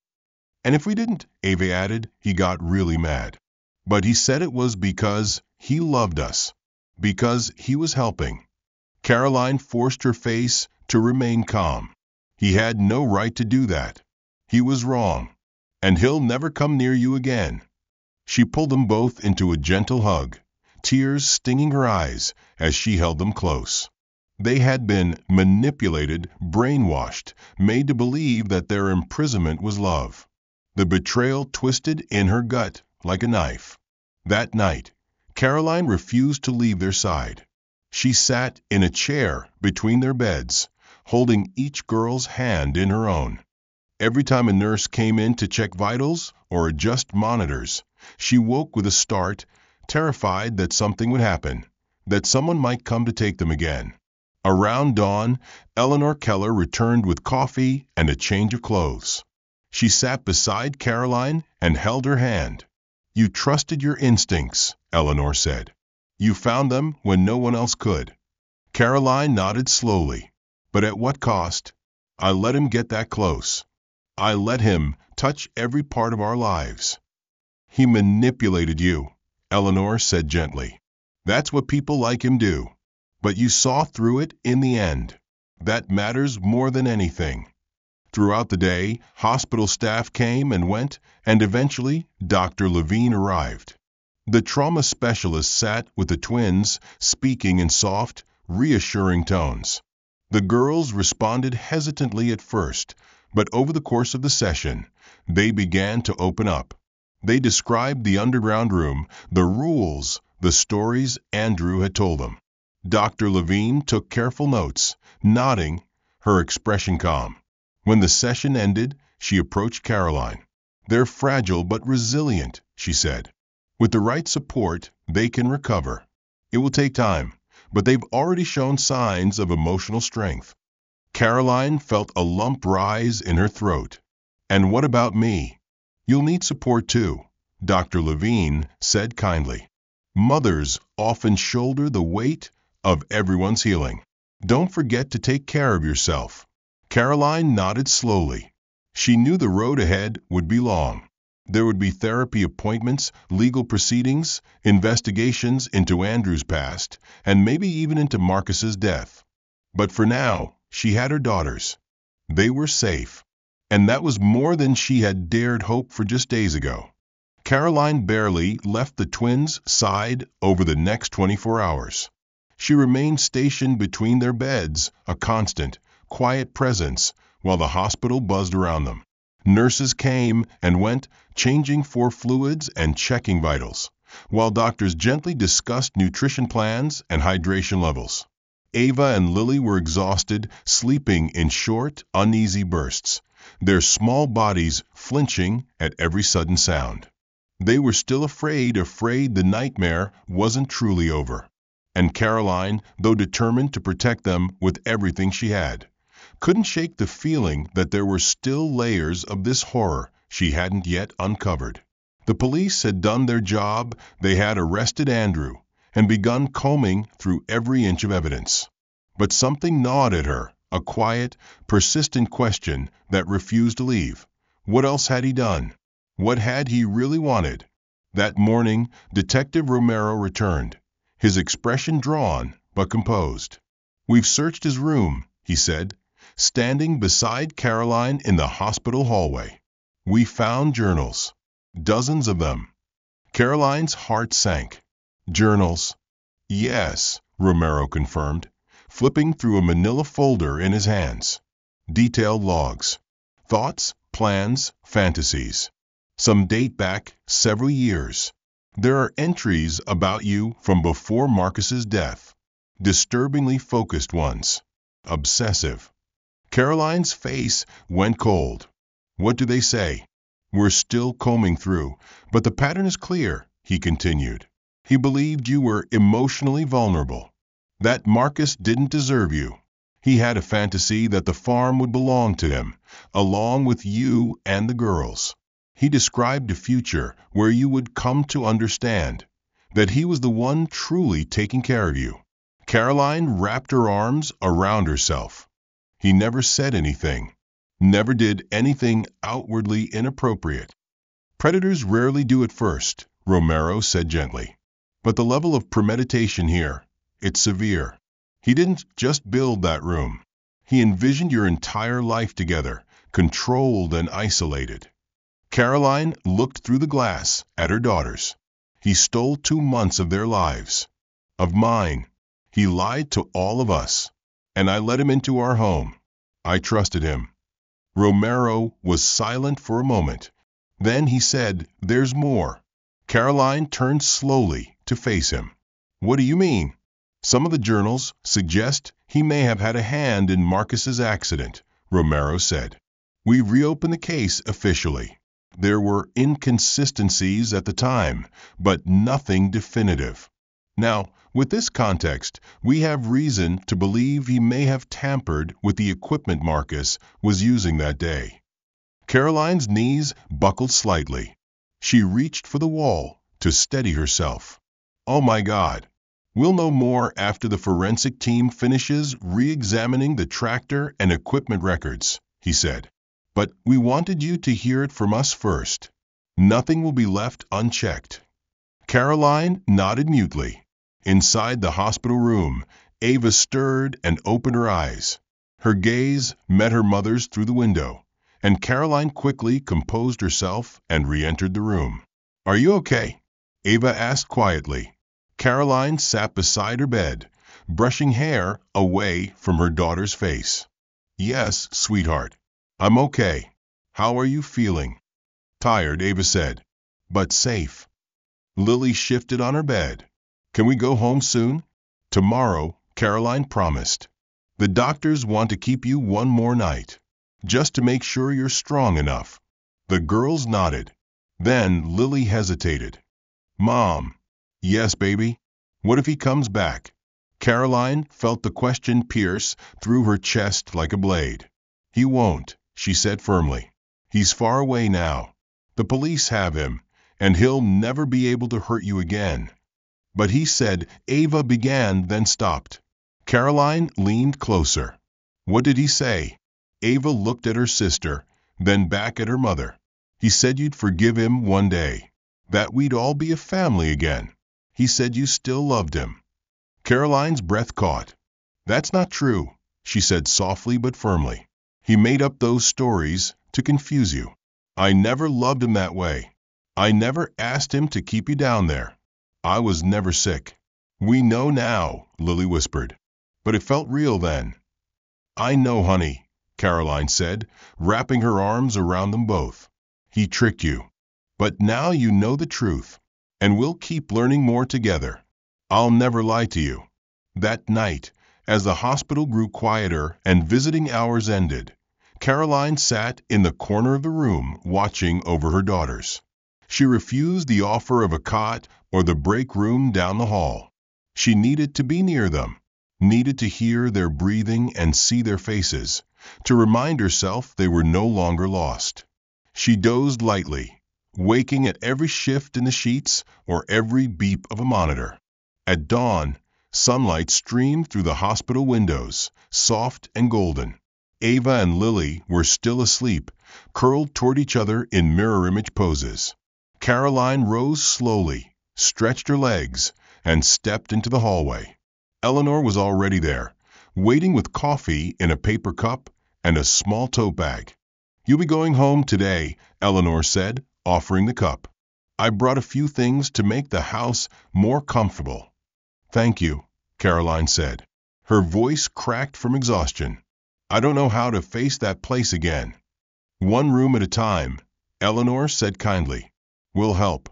And if we didn't, Ava added, he got really mad. But he said it was because he loved us, because he was helping. Caroline forced her face to remain calm. He had no right to do that. He was wrong, and he'll never come near you again. She pulled them both into a gentle hug, tears stinging her eyes as she held them close. They had been manipulated, brainwashed, made to believe that their imprisonment was love. The betrayal twisted in her gut like a knife. That night, Caroline refused to leave their side. She sat in a chair between their beds, holding each girl's hand in her own. Every time a nurse came in to check vitals or adjust monitors, she woke with a start, terrified that something would happen, that someone might come to take them again. Around dawn, Eleanor Keller returned with coffee and a change of clothes. She sat beside Caroline and held her hand. "You trusted your instincts," Eleanor said. "You found them when no one else could." Caroline nodded slowly. "But at what cost? I let him get that close. I let him touch every part of our lives." "He manipulated you," Eleanor said gently. "That's what people like him do. But you saw through it in the end. That matters more than anything." Throughout the day, hospital staff came and went, and eventually Dr. Levine arrived. The trauma specialist sat with the twins, speaking in soft, reassuring tones. The girls responded hesitantly at first, but over the course of the session, they began to open up. They described the underground room, the rules, the stories Andrew had told them. Dr. Levine took careful notes, nodding, her expression calm. When the session ended, she approached Caroline. "They're fragile but resilient," she said. "With the right support, they can recover. It will take time, but they've already shown signs of emotional strength." Caroline felt a lump rise in her throat. "And what about me? You'll need support too," Dr. Levine said kindly. "Mothers often shoulder the weight of everyone's healing. Don't forget to take care of yourself." Caroline nodded slowly. She knew the road ahead would be long. There would be therapy appointments, legal proceedings, investigations into Andrew's past, and maybe even into Marcus's death. But for now, she had her daughters. They were safe. And that was more than she had dared hope for just days ago. Caroline barely left the twins' side over the next 24 hours. She remained stationed between their beds, a constant, quiet presence, while the hospital buzzed around them. Nurses came and went, changing for fluids and checking vitals, while doctors gently discussed nutrition plans and hydration levels. Ava and Lily were exhausted, sleeping in short, uneasy bursts, their small bodies flinching at every sudden sound. They were still afraid the nightmare wasn't truly over. And Caroline, though determined to protect them with everything she had, couldn't shake the feeling that there were still layers of this horror she hadn't yet uncovered. The police had done their job. They had arrested Andrew and begun combing through every inch of evidence. But something gnawed at her, a quiet, persistent question that refused to leave. What else had he done? What had he really wanted? That morning, Detective Romero returned, his expression drawn but composed. "We've searched his room," he said, standing beside Caroline in the hospital hallway. "We found journals. Dozens of them." Caroline's heart sank. "Journals?" "Yes," Romero confirmed, flipping through a manila folder in his hands. "Detailed logs. Thoughts, plans, fantasies. Some date back several years. There are entries about you from before Marcus's death. Disturbingly focused ones. Obsessive." Caroline's face went cold. "What do they say?" "We're still combing through, but the pattern is clear," he continued. "He believed you were emotionally vulnerable, that Marcus didn't deserve you. He had a fantasy that the farm would belong to him, along with you and the girls. He described a future where you would come to understand that he was the one truly taking care of you." Caroline wrapped her arms around herself. "He never said anything, never did anything outwardly inappropriate." "Predators rarely do at first," Romero said gently. "But the level of premeditation here, it's severe. He didn't just build that room. He envisioned your entire life together, controlled and isolated." Caroline looked through the glass at her daughters. "He stole 2 months of their lives. Of mine. He lied to all of us. And I let him into our home. I trusted him." Romero was silent for a moment. Then he said, "There's more." Caroline turned slowly to face him. "What do you mean?" "Some of the journals suggest he may have had a hand in Marcus's accident," Romero said. "We've reopened the case officially. There were inconsistencies at the time, but nothing definitive. Now, With this context, we have reason to believe he may have tampered with the equipment Marcus was using that day. Caroline's knees buckled slightly. She reached for the wall to steady herself. Oh my God. We'll know more after the forensic team finishes re-examining the tractor and equipment records, he said. But we wanted you to hear it from us first. Nothing will be left unchecked. Caroline nodded mutely. Inside the hospital room, Ava stirred and opened her eyes. Her gaze met her mother's through the window, and Caroline quickly composed herself and re-entered the room. Are you okay? Ava asked quietly. Caroline sat beside her bed, brushing hair away from her daughter's face. Yes, sweetheart. I'm okay. How are you feeling? Tired, Ava said, but safe. Lily shifted on her bed. Can we go home soon? Tomorrow, Caroline promised. The doctors want to keep you one more night, just to make sure you're strong enough. The girls nodded. Then Lily hesitated. Mom. Yes, baby. What if he comes back? Caroline felt the question pierce through her chest like a blade. He won't, she said firmly. He's far away now. The police have him, and he'll never be able to hurt you again. But he said, Ava began, then stopped. Caroline leaned closer. What did he say? Ava looked at her sister, then back at her mother. He said you'd forgive him one day, that we'd all be a family again. He said you still loved him. Caroline's breath caught. That's not true, she said softly but firmly. He made up those stories to confuse you. I never loved him that way. I never asked him to keep you down there. I was never sick. We know now, Lily whispered. But it felt real then. I know, honey, Caroline said, wrapping her arms around them both. He tricked you. But now you know the truth. And we'll keep learning more together. I'll never lie to you. That night, as the hospital grew quieter and visiting hours ended, Caroline sat in the corner of the room watching over her daughters. She refused the offer of a cot or the break room down the hall. She needed to be near them, needed to hear their breathing and see their faces, to remind herself they were no longer lost. She dozed lightly, waking at every shift in the sheets or every beep of a monitor. At dawn, sunlight streamed through the hospital windows, soft and golden. Ava and Lily were still asleep, curled toward each other in mirror image poses. Caroline rose slowly, stretched her legs, and stepped into the hallway. Eleanor was already there, waiting with coffee in a paper cup and a small tote bag. You'll be going home today, Eleanor said, offering the cup. I brought a few things to make the house more comfortable. Thank you, Caroline said. Her voice cracked from exhaustion. I don't know how to face that place again. One room at a time, Eleanor said kindly. We'll help.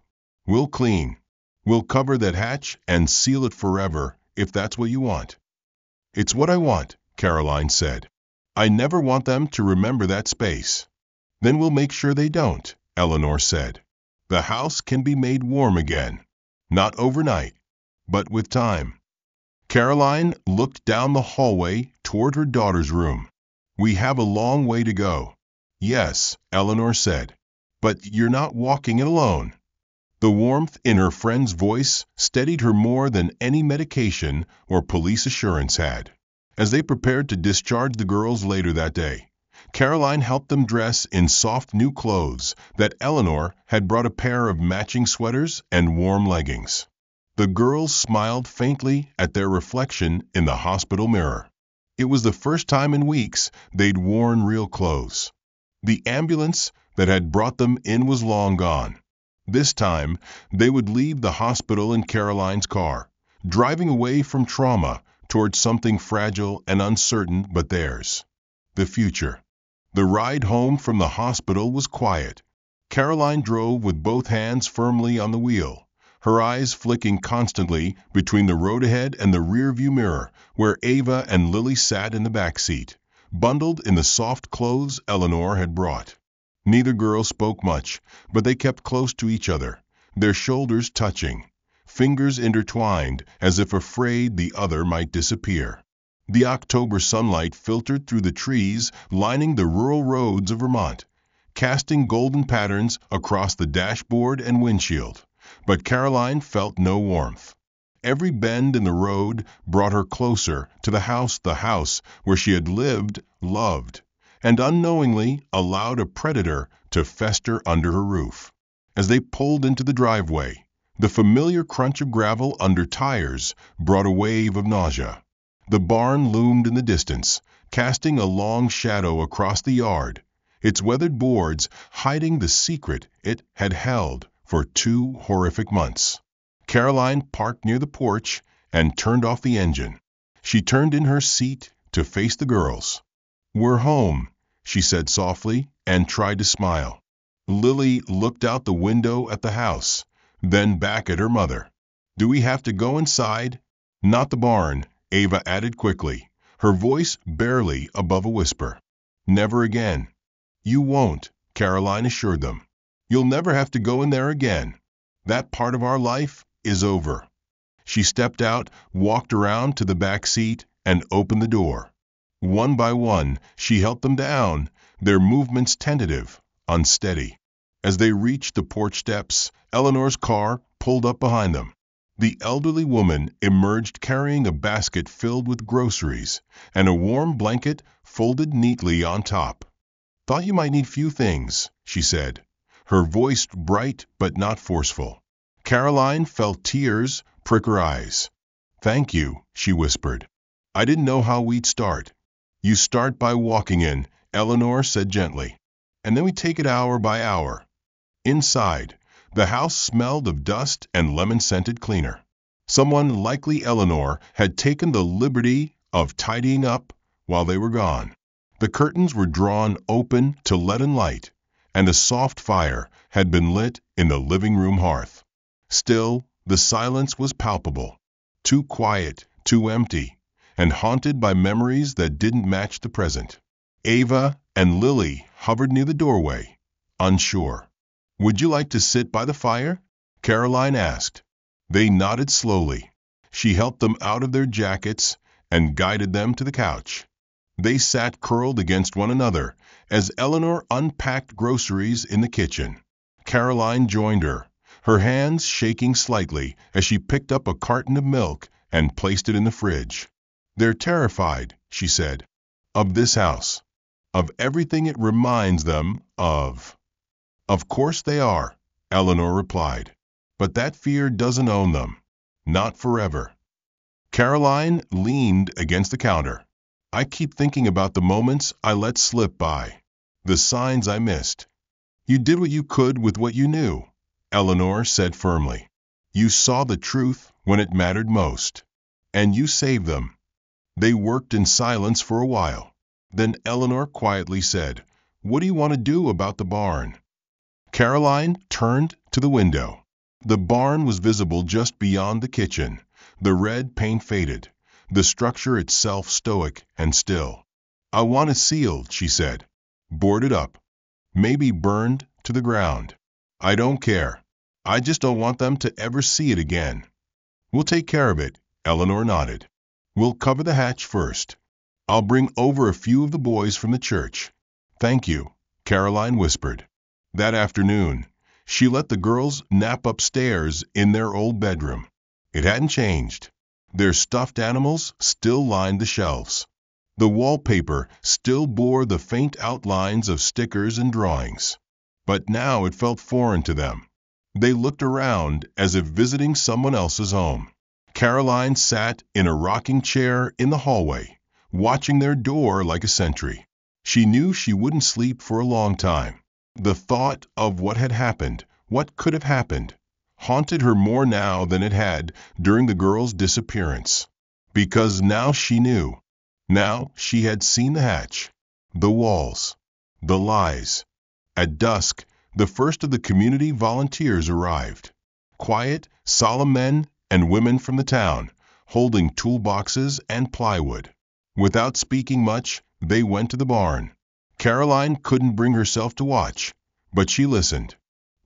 We'll clean. We'll cover that hatch and seal it forever if that's what you want. It's what I want, Caroline said. I never want them to remember that space. Then we'll make sure they don't, Eleanor said. The house can be made warm again. Not overnight, but with time. Caroline looked down the hallway toward her daughter's room. We have a long way to go. Yes, Eleanor said. But you're not walking it alone. The warmth in her friend's voice steadied her more than any medication or police assurance had. As they prepared to discharge the girls later that day, Caroline helped them dress in soft new clothes that Eleanor had brought a pair of matching sweaters and warm leggings. The girls smiled faintly at their reflection in the hospital mirror. It was the first time in weeks they'd worn real clothes. The ambulance that had brought them in was long gone. This time, they would leave the hospital in Caroline's car, driving away from trauma towards something fragile and uncertain but theirs. The future. The ride home from the hospital was quiet. Caroline drove with both hands firmly on the wheel, her eyes flicking constantly between the road ahead and the rearview mirror, where Ava and Lily sat in the back seat, bundled in the soft clothes Eleanor had brought. Neither girl spoke much, but they kept close to each other, their shoulders touching, fingers intertwined as if afraid the other might disappear. The October sunlight filtered through the trees lining the rural roads of Vermont, casting golden patterns across the dashboard and windshield. But Caroline felt no warmth. Every bend in the road brought her closer to the house where she had lived, loved, and unknowingly allowed a predator to fester under her roof. As they pulled into the driveway, the familiar crunch of gravel under tires brought a wave of nausea. The barn loomed in the distance, casting a long shadow across the yard, its weathered boards hiding the secret it had held for 2 horrific months. Caroline parked near the porch and turned off the engine. She turned in her seat to face the girls. "We're home," she said softly, and tried to smile. Lily looked out the window at the house, then back at her mother. "Do we have to go inside?" "Not the barn," Ava added quickly, her voice barely above a whisper. "Never again." "You won't," Caroline assured them. "You'll never have to go in there again. That part of our life is over." She stepped out, walked around to the back seat, and opened the door. One by one, she helped them down, their movements tentative, unsteady. As they reached the porch steps, Eleanor's car pulled up behind them. The elderly woman emerged carrying a basket filled with groceries and a warm blanket folded neatly on top. "Thought you might need few things," she said, her voice bright but not forceful. Caroline felt tears prick her eyes. "Thank you," she whispered. "I didn't know how we'd start." "You start by walking in," Eleanor said gently, "and then we take it hour by hour." Inside, the house smelled of dust and lemon-scented cleaner. Someone, likely Eleanor, had taken the liberty of tidying up while they were gone. The curtains were drawn open to let in light, and a soft fire had been lit in the living room hearth. Still, the silence was palpable, too quiet, too empty, and haunted by memories that didn't match the present. Ava and Lily hovered near the doorway, unsure. "Would you like to sit by the fire?" Caroline asked. They nodded slowly. She helped them out of their jackets and guided them to the couch. They sat curled against one another as Eleanor unpacked groceries in the kitchen. Caroline joined her hands shaking slightly as she picked up a carton of milk and placed it in the fridge. "They're terrified," she said, "of this house, of everything it reminds them of." "Of course they are," Eleanor replied, "but that fear doesn't own them. Not forever." Caroline leaned against the counter. "I keep thinking about the moments I let slip by, the signs I missed." "You did what you could with what you knew," Eleanor said firmly. "You saw the truth when it mattered most, and you saved them." They worked in silence for a while. Then Eleanor quietly said, "What do you want to do about the barn?" Caroline turned to the window. The barn was visible just beyond the kitchen, the red paint faded, the structure itself stoic and still. "I want it sealed," she said. "Boarded up. Maybe burned to the ground. I don't care. I just don't want them to ever see it again." "We'll take care of it," Eleanor nodded. "We'll cover the hatch first. I'll bring over a few of the boys from the church." "Thank you," Caroline whispered. That afternoon, she let the girls nap upstairs in their old bedroom. It hadn't changed. Their stuffed animals still lined the shelves. The wallpaper still bore the faint outlines of stickers and drawings. But now it felt foreign to them. They looked around as if visiting someone else's home. Caroline sat in a rocking chair in the hallway, watching their door like a sentry. She knew she wouldn't sleep for a long time. The thought of what had happened, what could have happened, haunted her more now than it had during the girl's disappearance. Because now she knew. Now she had seen the hatch, the walls, the lies. At dusk, the first of the community volunteers arrived. Quiet, solemn men and women from the town, holding toolboxes and plywood. Without speaking much, they went to the barn. Caroline couldn't bring herself to watch, but she listened.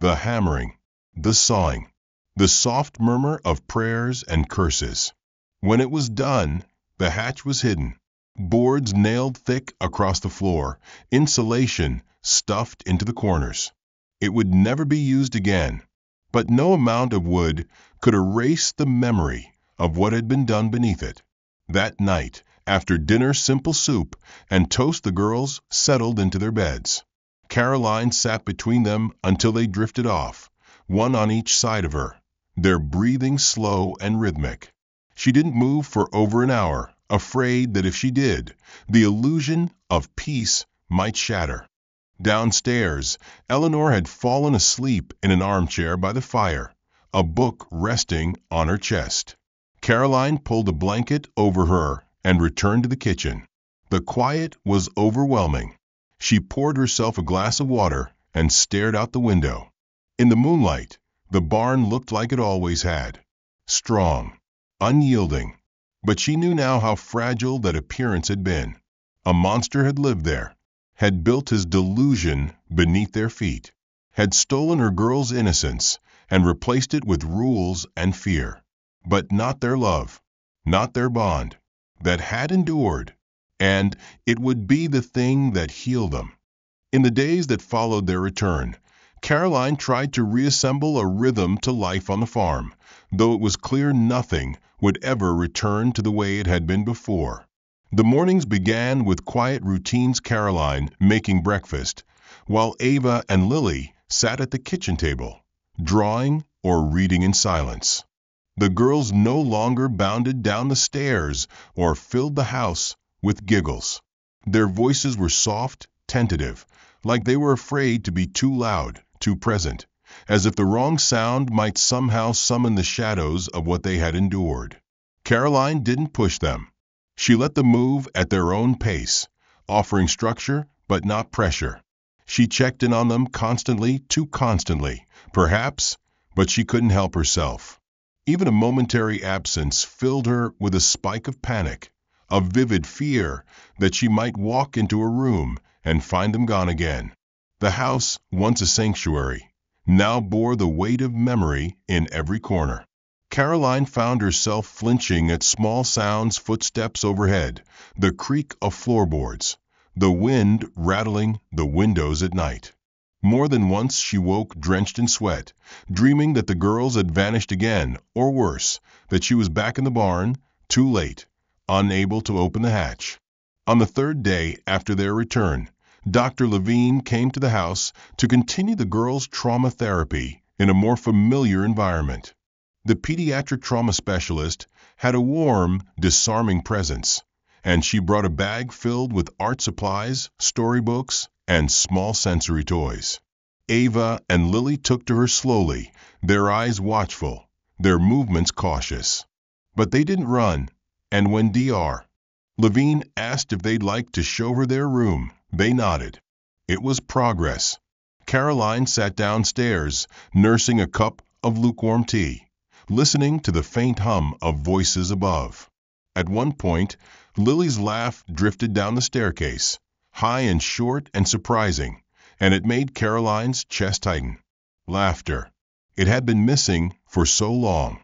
The hammering, the sawing, the soft murmur of prayers and curses. When it was done, the hatch was hidden, boards nailed thick across the floor, insulation stuffed into the corners. It would never be used again, but no amount of wood could erase the memory of what had been done beneath it. That night, after dinner, simple soup and toast, the girls settled into their beds. Caroline sat between them until they drifted off, one on each side of her, their breathing slow and rhythmic. She didn't move for over an hour, afraid that if she did, the illusion of peace might shatter. Downstairs, Eleanor had fallen asleep in an armchair by the fire, a book resting on her chest. Caroline pulled a blanket over her and returned to the kitchen. The quiet was overwhelming. She poured herself a glass of water and stared out the window. In the moonlight, the barn looked like it always had. Strong, unyielding. But she knew now how fragile that appearance had been. A monster had lived there, had built his delusion beneath their feet, had stolen her girl's innocence and replaced it with rules and fear. But not their love, not their bond, that had endured, and it would be the thing that healed them. In the days that followed their return, Caroline tried to reassemble a rhythm to life on the farm, though it was clear nothing would ever return to the way it had been before. The mornings began with quiet routines, Caroline making breakfast, while Ava and Lily sat at the kitchen table, drawing or reading in silence. The girls no longer bounded down the stairs or filled the house with giggles. Their voices were soft, tentative, like they were afraid to be too loud, too present, as if the wrong sound might somehow summon the shadows of what they had endured. Caroline didn't push them. She let them move at their own pace, offering structure but not pressure. She checked in on them constantly, too constantly, perhaps, but she couldn't help herself. Even a momentary absence filled her with a spike of panic, a vivid fear that she might walk into a room and find them gone again. The house, once a sanctuary, now bore the weight of memory in every corner. Caroline found herself flinching at small sounds, footsteps overhead, the creak of floorboards, the wind rattling the windows at night. More than once she woke drenched in sweat, dreaming that the girls had vanished again, or worse, that she was back in the barn, too late, unable to open the hatch. On the third day after their return, Dr. Levine came to the house to continue the girls' trauma therapy in a more familiar environment. The pediatric trauma specialist had a warm, disarming presence, and she brought a bag filled with art supplies, storybooks, and small sensory toys. Ava and Lily took to her slowly, their eyes watchful, their movements cautious. But they didn't run, and when Dr. Levine asked if they'd like to show her their room, they nodded. It was progress. Caroline sat downstairs, nursing a cup of lukewarm tea, listening to the faint hum of voices above. At one point, Lily's laugh drifted down the staircase, high and short and surprising, and it made Caroline's chest tighten. Laughter. It had been missing for so long.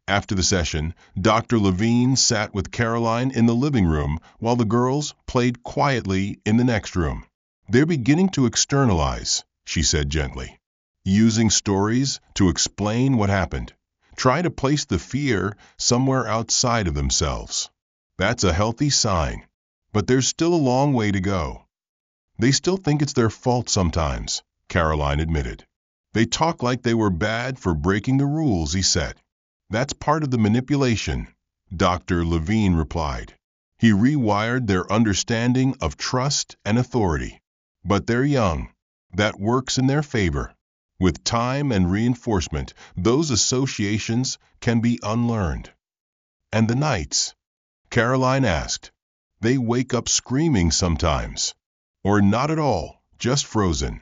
After the session, Dr. Levine sat with Caroline in the living room while the girls played quietly in the next room. "They're beginning to externalize," she said gently, "using stories to explain what happened. Try to place the fear somewhere outside of themselves. That's a healthy sign. But there's still a long way to go." "They still think it's their fault sometimes," Caroline admitted. "They talk like they were bad for breaking the rules he set." "That's part of the manipulation," Dr. Levine replied. "He rewired their understanding of trust and authority. But they're young. That works in their favor. With time and reinforcement, those associations can be unlearned." "And the nights?" Caroline asked. "They wake up screaming sometimes. Or not at all, just frozen."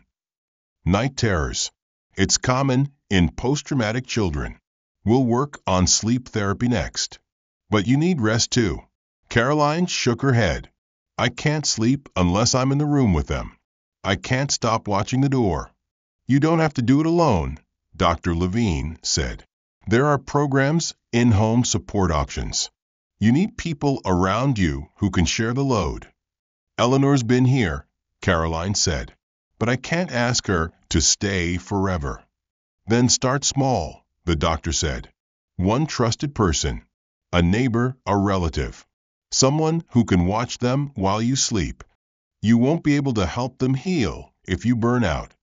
"Night terrors. It's common in post-traumatic children. We'll work on sleep therapy next. But you need rest too." Caroline shook her head. "I can't sleep unless I'm in the room with them. I can't stop watching the door." "You don't have to do it alone," Dr. Levine said. There are programs, in-home support options. You need people around you who can share the load. Eleanor's been here, Caroline said, but I can't ask her to stay forever. Then start small, the doctor said. One trusted person, a neighbor, a relative, someone who can watch them while you sleep. You won't be able to help them heal if you burn out.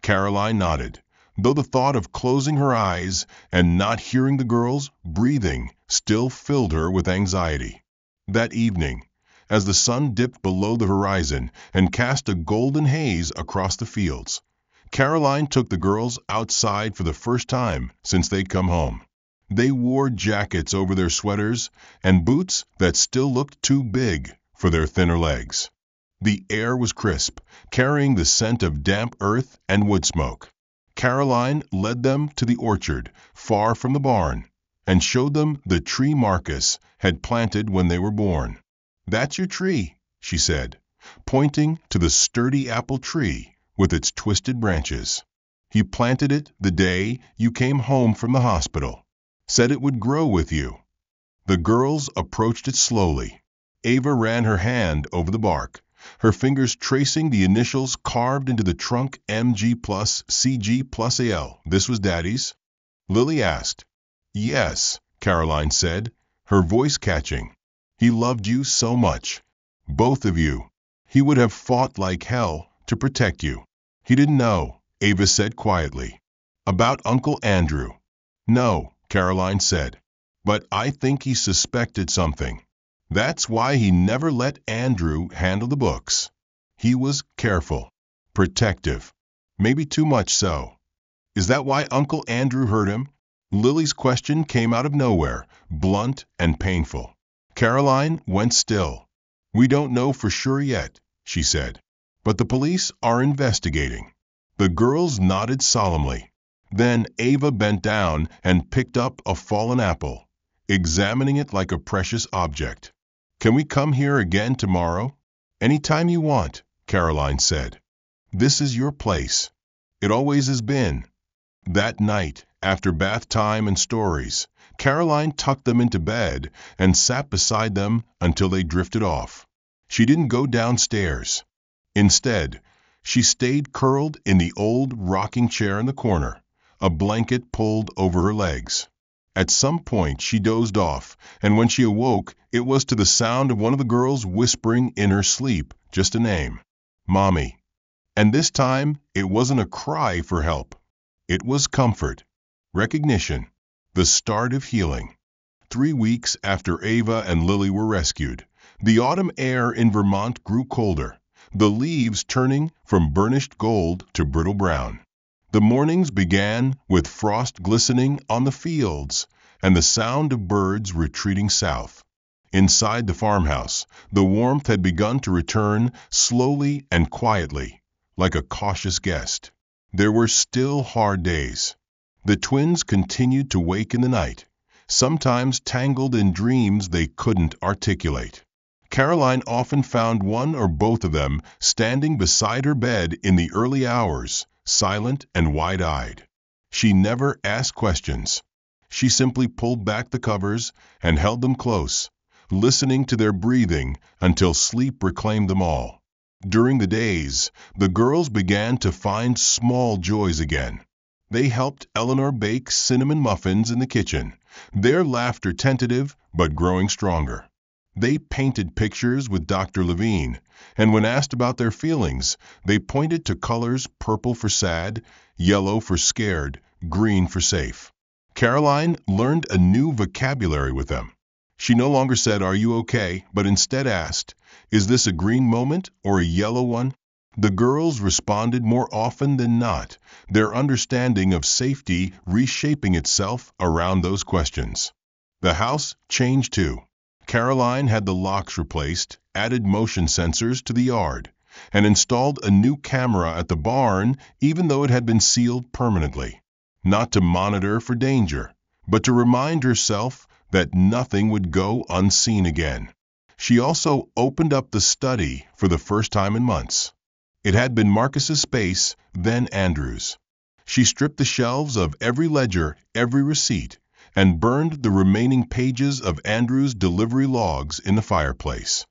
Caroline nodded, though the thought of closing her eyes and not hearing the girls breathing still filled her with anxiety. That evening, as the sun dipped below the horizon and cast a golden haze across the fields, Caroline took the girls outside for the first time since they'd come home. They wore jackets over their sweaters and boots that still looked too big for their thinner legs. The air was crisp, carrying the scent of damp earth and wood smoke. Caroline led them to the orchard, far from the barn, and showed them the tree Marcus had planted when they were born. "That's your tree," she said, pointing to the sturdy apple tree with its twisted branches. "He planted it the day you came home from the hospital. Said it would grow with you." The girls approached it slowly. Ava ran her hand over the bark, her fingers tracing the initials carved into the trunk MG plus CG plus AL. "This was Daddy's?" Lily asked. "Yes," Caroline said, her voice catching. "He loved you so much. Both of you. He would have fought like hell to protect you." "He didn't know," Ava said quietly. "About Uncle Andrew?" "No," Caroline said, "but I think he suspected something. That's why he never let Andrew handle the books. He was careful, protective, maybe too much so." "Is that why Uncle Andrew hurt him?" Lily's question came out of nowhere, blunt and painful. Caroline went still. "We don't know for sure yet," she said, "but the police are investigating." The girls nodded solemnly. Then Ava bent down and picked up a fallen apple, examining it like a precious object. "Can we come here again tomorrow?" "Any time you want," Caroline said. "This is your place. It always has been." That night, after bath time and stories, Caroline tucked them into bed and sat beside them until they drifted off. She didn't go downstairs. Instead, she stayed curled in the old rocking chair in the corner, a blanket pulled over her legs. At some point she dozed off, and when she awoke, it was to the sound of one of the girls whispering in her sleep just a name, "Mommy." And this time, it wasn't a cry for help. It was comfort, recognition, the start of healing. 3 weeks after Ava and Lily were rescued, the autumn air in Vermont grew colder, the leaves turning from burnished gold to brittle brown. The mornings began with frost glistening on the fields and the sound of birds retreating south. Inside the farmhouse, the warmth had begun to return slowly and quietly, like a cautious guest. There were still hard days. The twins continued to wake in the night, sometimes tangled in dreams they couldn't articulate. Caroline often found one or both of them standing beside her bed in the early hours, silent and wide-eyed. She never asked questions. She simply pulled back the covers and held them close, listening to their breathing until sleep reclaimed them all. During the days, the girls began to find small joys again. They helped Eleanor bake cinnamon muffins in the kitchen, their laughter tentative but growing stronger. They painted pictures with Dr. Levine, and when asked about their feelings, they pointed to colors purple for sad, yellow for scared, green for safe. Caroline learned a new vocabulary with them. She no longer said, "Are you okay?" but instead asked, "Is this a green moment or a yellow one?" The girls responded more often than not, their understanding of safety reshaping itself around those questions. The house changed too. Caroline had the locks replaced, added motion sensors to the yard, and installed a new camera at the barn even though it had been sealed permanently. Not to monitor for danger, but to remind herself that nothing would go unseen again. She also opened up the study for the first time in months. It had been Marcus's space, then Andrew's. She stripped the shelves of every ledger, every receipt, and burned the remaining pages of Andrew's delivery logs in the fireplace.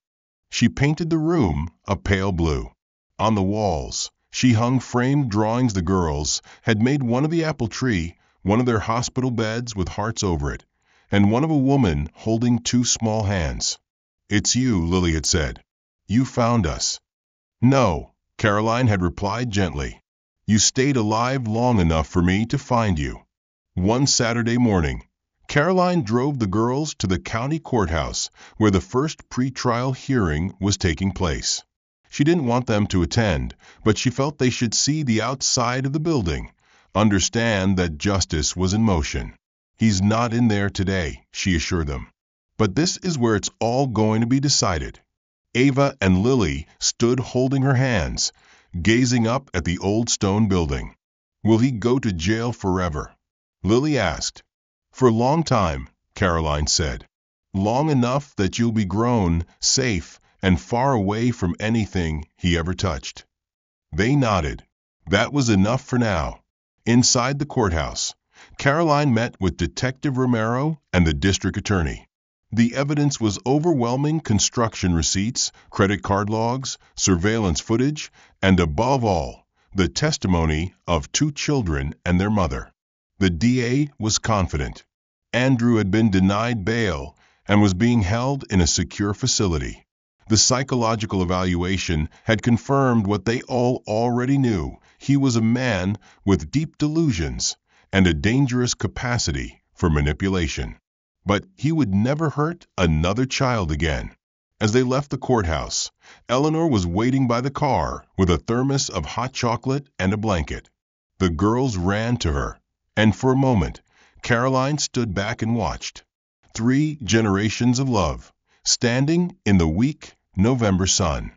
She painted the room a pale blue. On the walls, she hung framed drawings the girls had made, one of the apple tree, one of their hospital beds with hearts over it, and one of a woman holding two small hands. "It's you," Lily had said. "You found us." "No," Caroline had replied gently. "You stayed alive long enough for me to find you." One Saturday morning, Caroline drove the girls to the county courthouse where the first pretrial hearing was taking place. She didn't want them to attend, but she felt they should see the outside of the building, understand that justice was in motion. "He's not in there today," she assured them. "But this is where it's all going to be decided." Ava and Lily stood holding her hands, gazing up at the old stone building. "Will he go to jail forever?" Lily asked. "For a long time," Caroline said. "Long enough that you'll be grown, safe, and far away from anything he ever touched." They nodded. That was enough for now. Inside the courthouse, Caroline met with Detective Romero and the district attorney. The evidence was overwhelming: construction receipts, credit card logs, surveillance footage, and above all, the testimony of two children and their mother. The DA was confident. Andrew had been denied bail and was being held in a secure facility. The psychological evaluation had confirmed what they all already knew: he was a man with deep delusions and a dangerous capacity for manipulation. But he would never hurt another child again. As they left the courthouse, Eleanor was waiting by the car with a thermos of hot chocolate and a blanket. The girls ran to her, and for a moment, Caroline stood back and watched. 3 generations of love, standing in the weak November sun.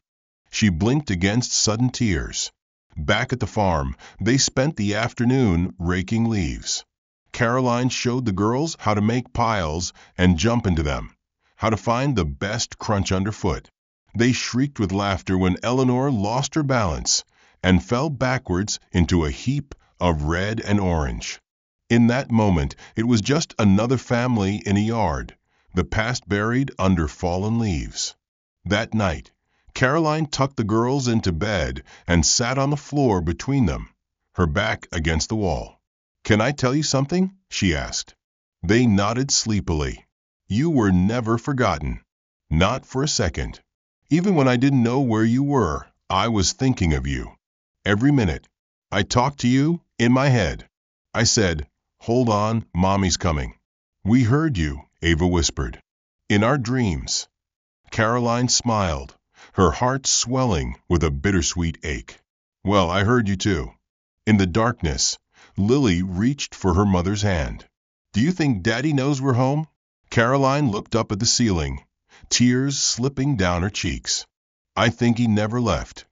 She blinked against sudden tears. Back at the farm, they spent the afternoon raking leaves. Caroline showed the girls how to make piles and jump into them, how to find the best crunch underfoot. They shrieked with laughter when Eleanor lost her balance and fell backwards into a heap of red and orange. In that moment, it was just another family in a yard, the past buried under fallen leaves. That night, Caroline tucked the girls into bed and sat on the floor between them, her back against the wall. "Can I tell you something?" she asked. They nodded sleepily. "You were never forgotten. Not for a second. Even when I didn't know where you were, I was thinking of you. Every minute. I talked to you in my head. I said, 'Hold on, Mommy's coming.'" "We heard you," Ava whispered. "In our dreams." Caroline smiled, her heart swelling with a bittersweet ache. "Well, I heard you too." In the darkness, Lily reached for her mother's hand. "Do you think Daddy knows we're home?" Caroline looked up at the ceiling, tears slipping down her cheeks. "I think he never left.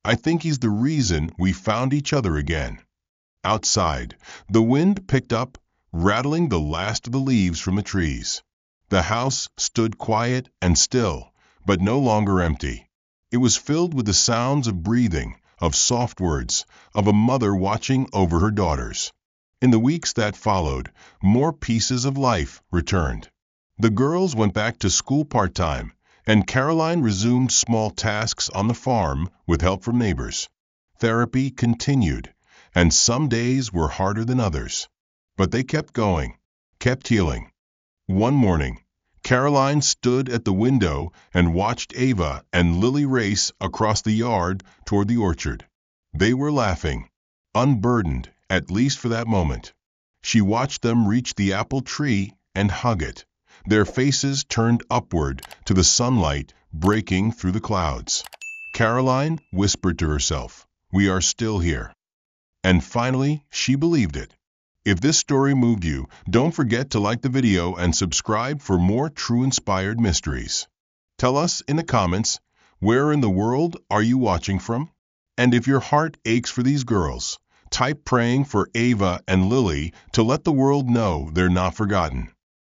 I think he's the reason we found each other again." Outside, the wind picked up, rattling the last of the leaves from the trees. The house stood quiet and still, but no longer empty. It was filled with the sounds of breathing, of soft words, of a mother watching over her daughters. In the weeks that followed, more pieces of life returned. The girls went back to school part-time, and Caroline resumed small tasks on the farm with help from neighbors. Therapy continued, and some days were harder than others. But they kept going, kept healing. One morning, Caroline stood at the window and watched Ava and Lily race across the yard toward the orchard. They were laughing, unburdened, at least for that moment. She watched them reach the apple tree and hug it, their faces turned upward to the sunlight breaking through the clouds. Caroline whispered to herself, "We are still here." And finally, she believed it. If this story moved you, don't forget to like the video and subscribe for more true inspired mysteries. Tell us in the comments, where in the world are you watching from? And if your heart aches for these girls, type praying for Ava and Lily to let the world know they're not forgotten.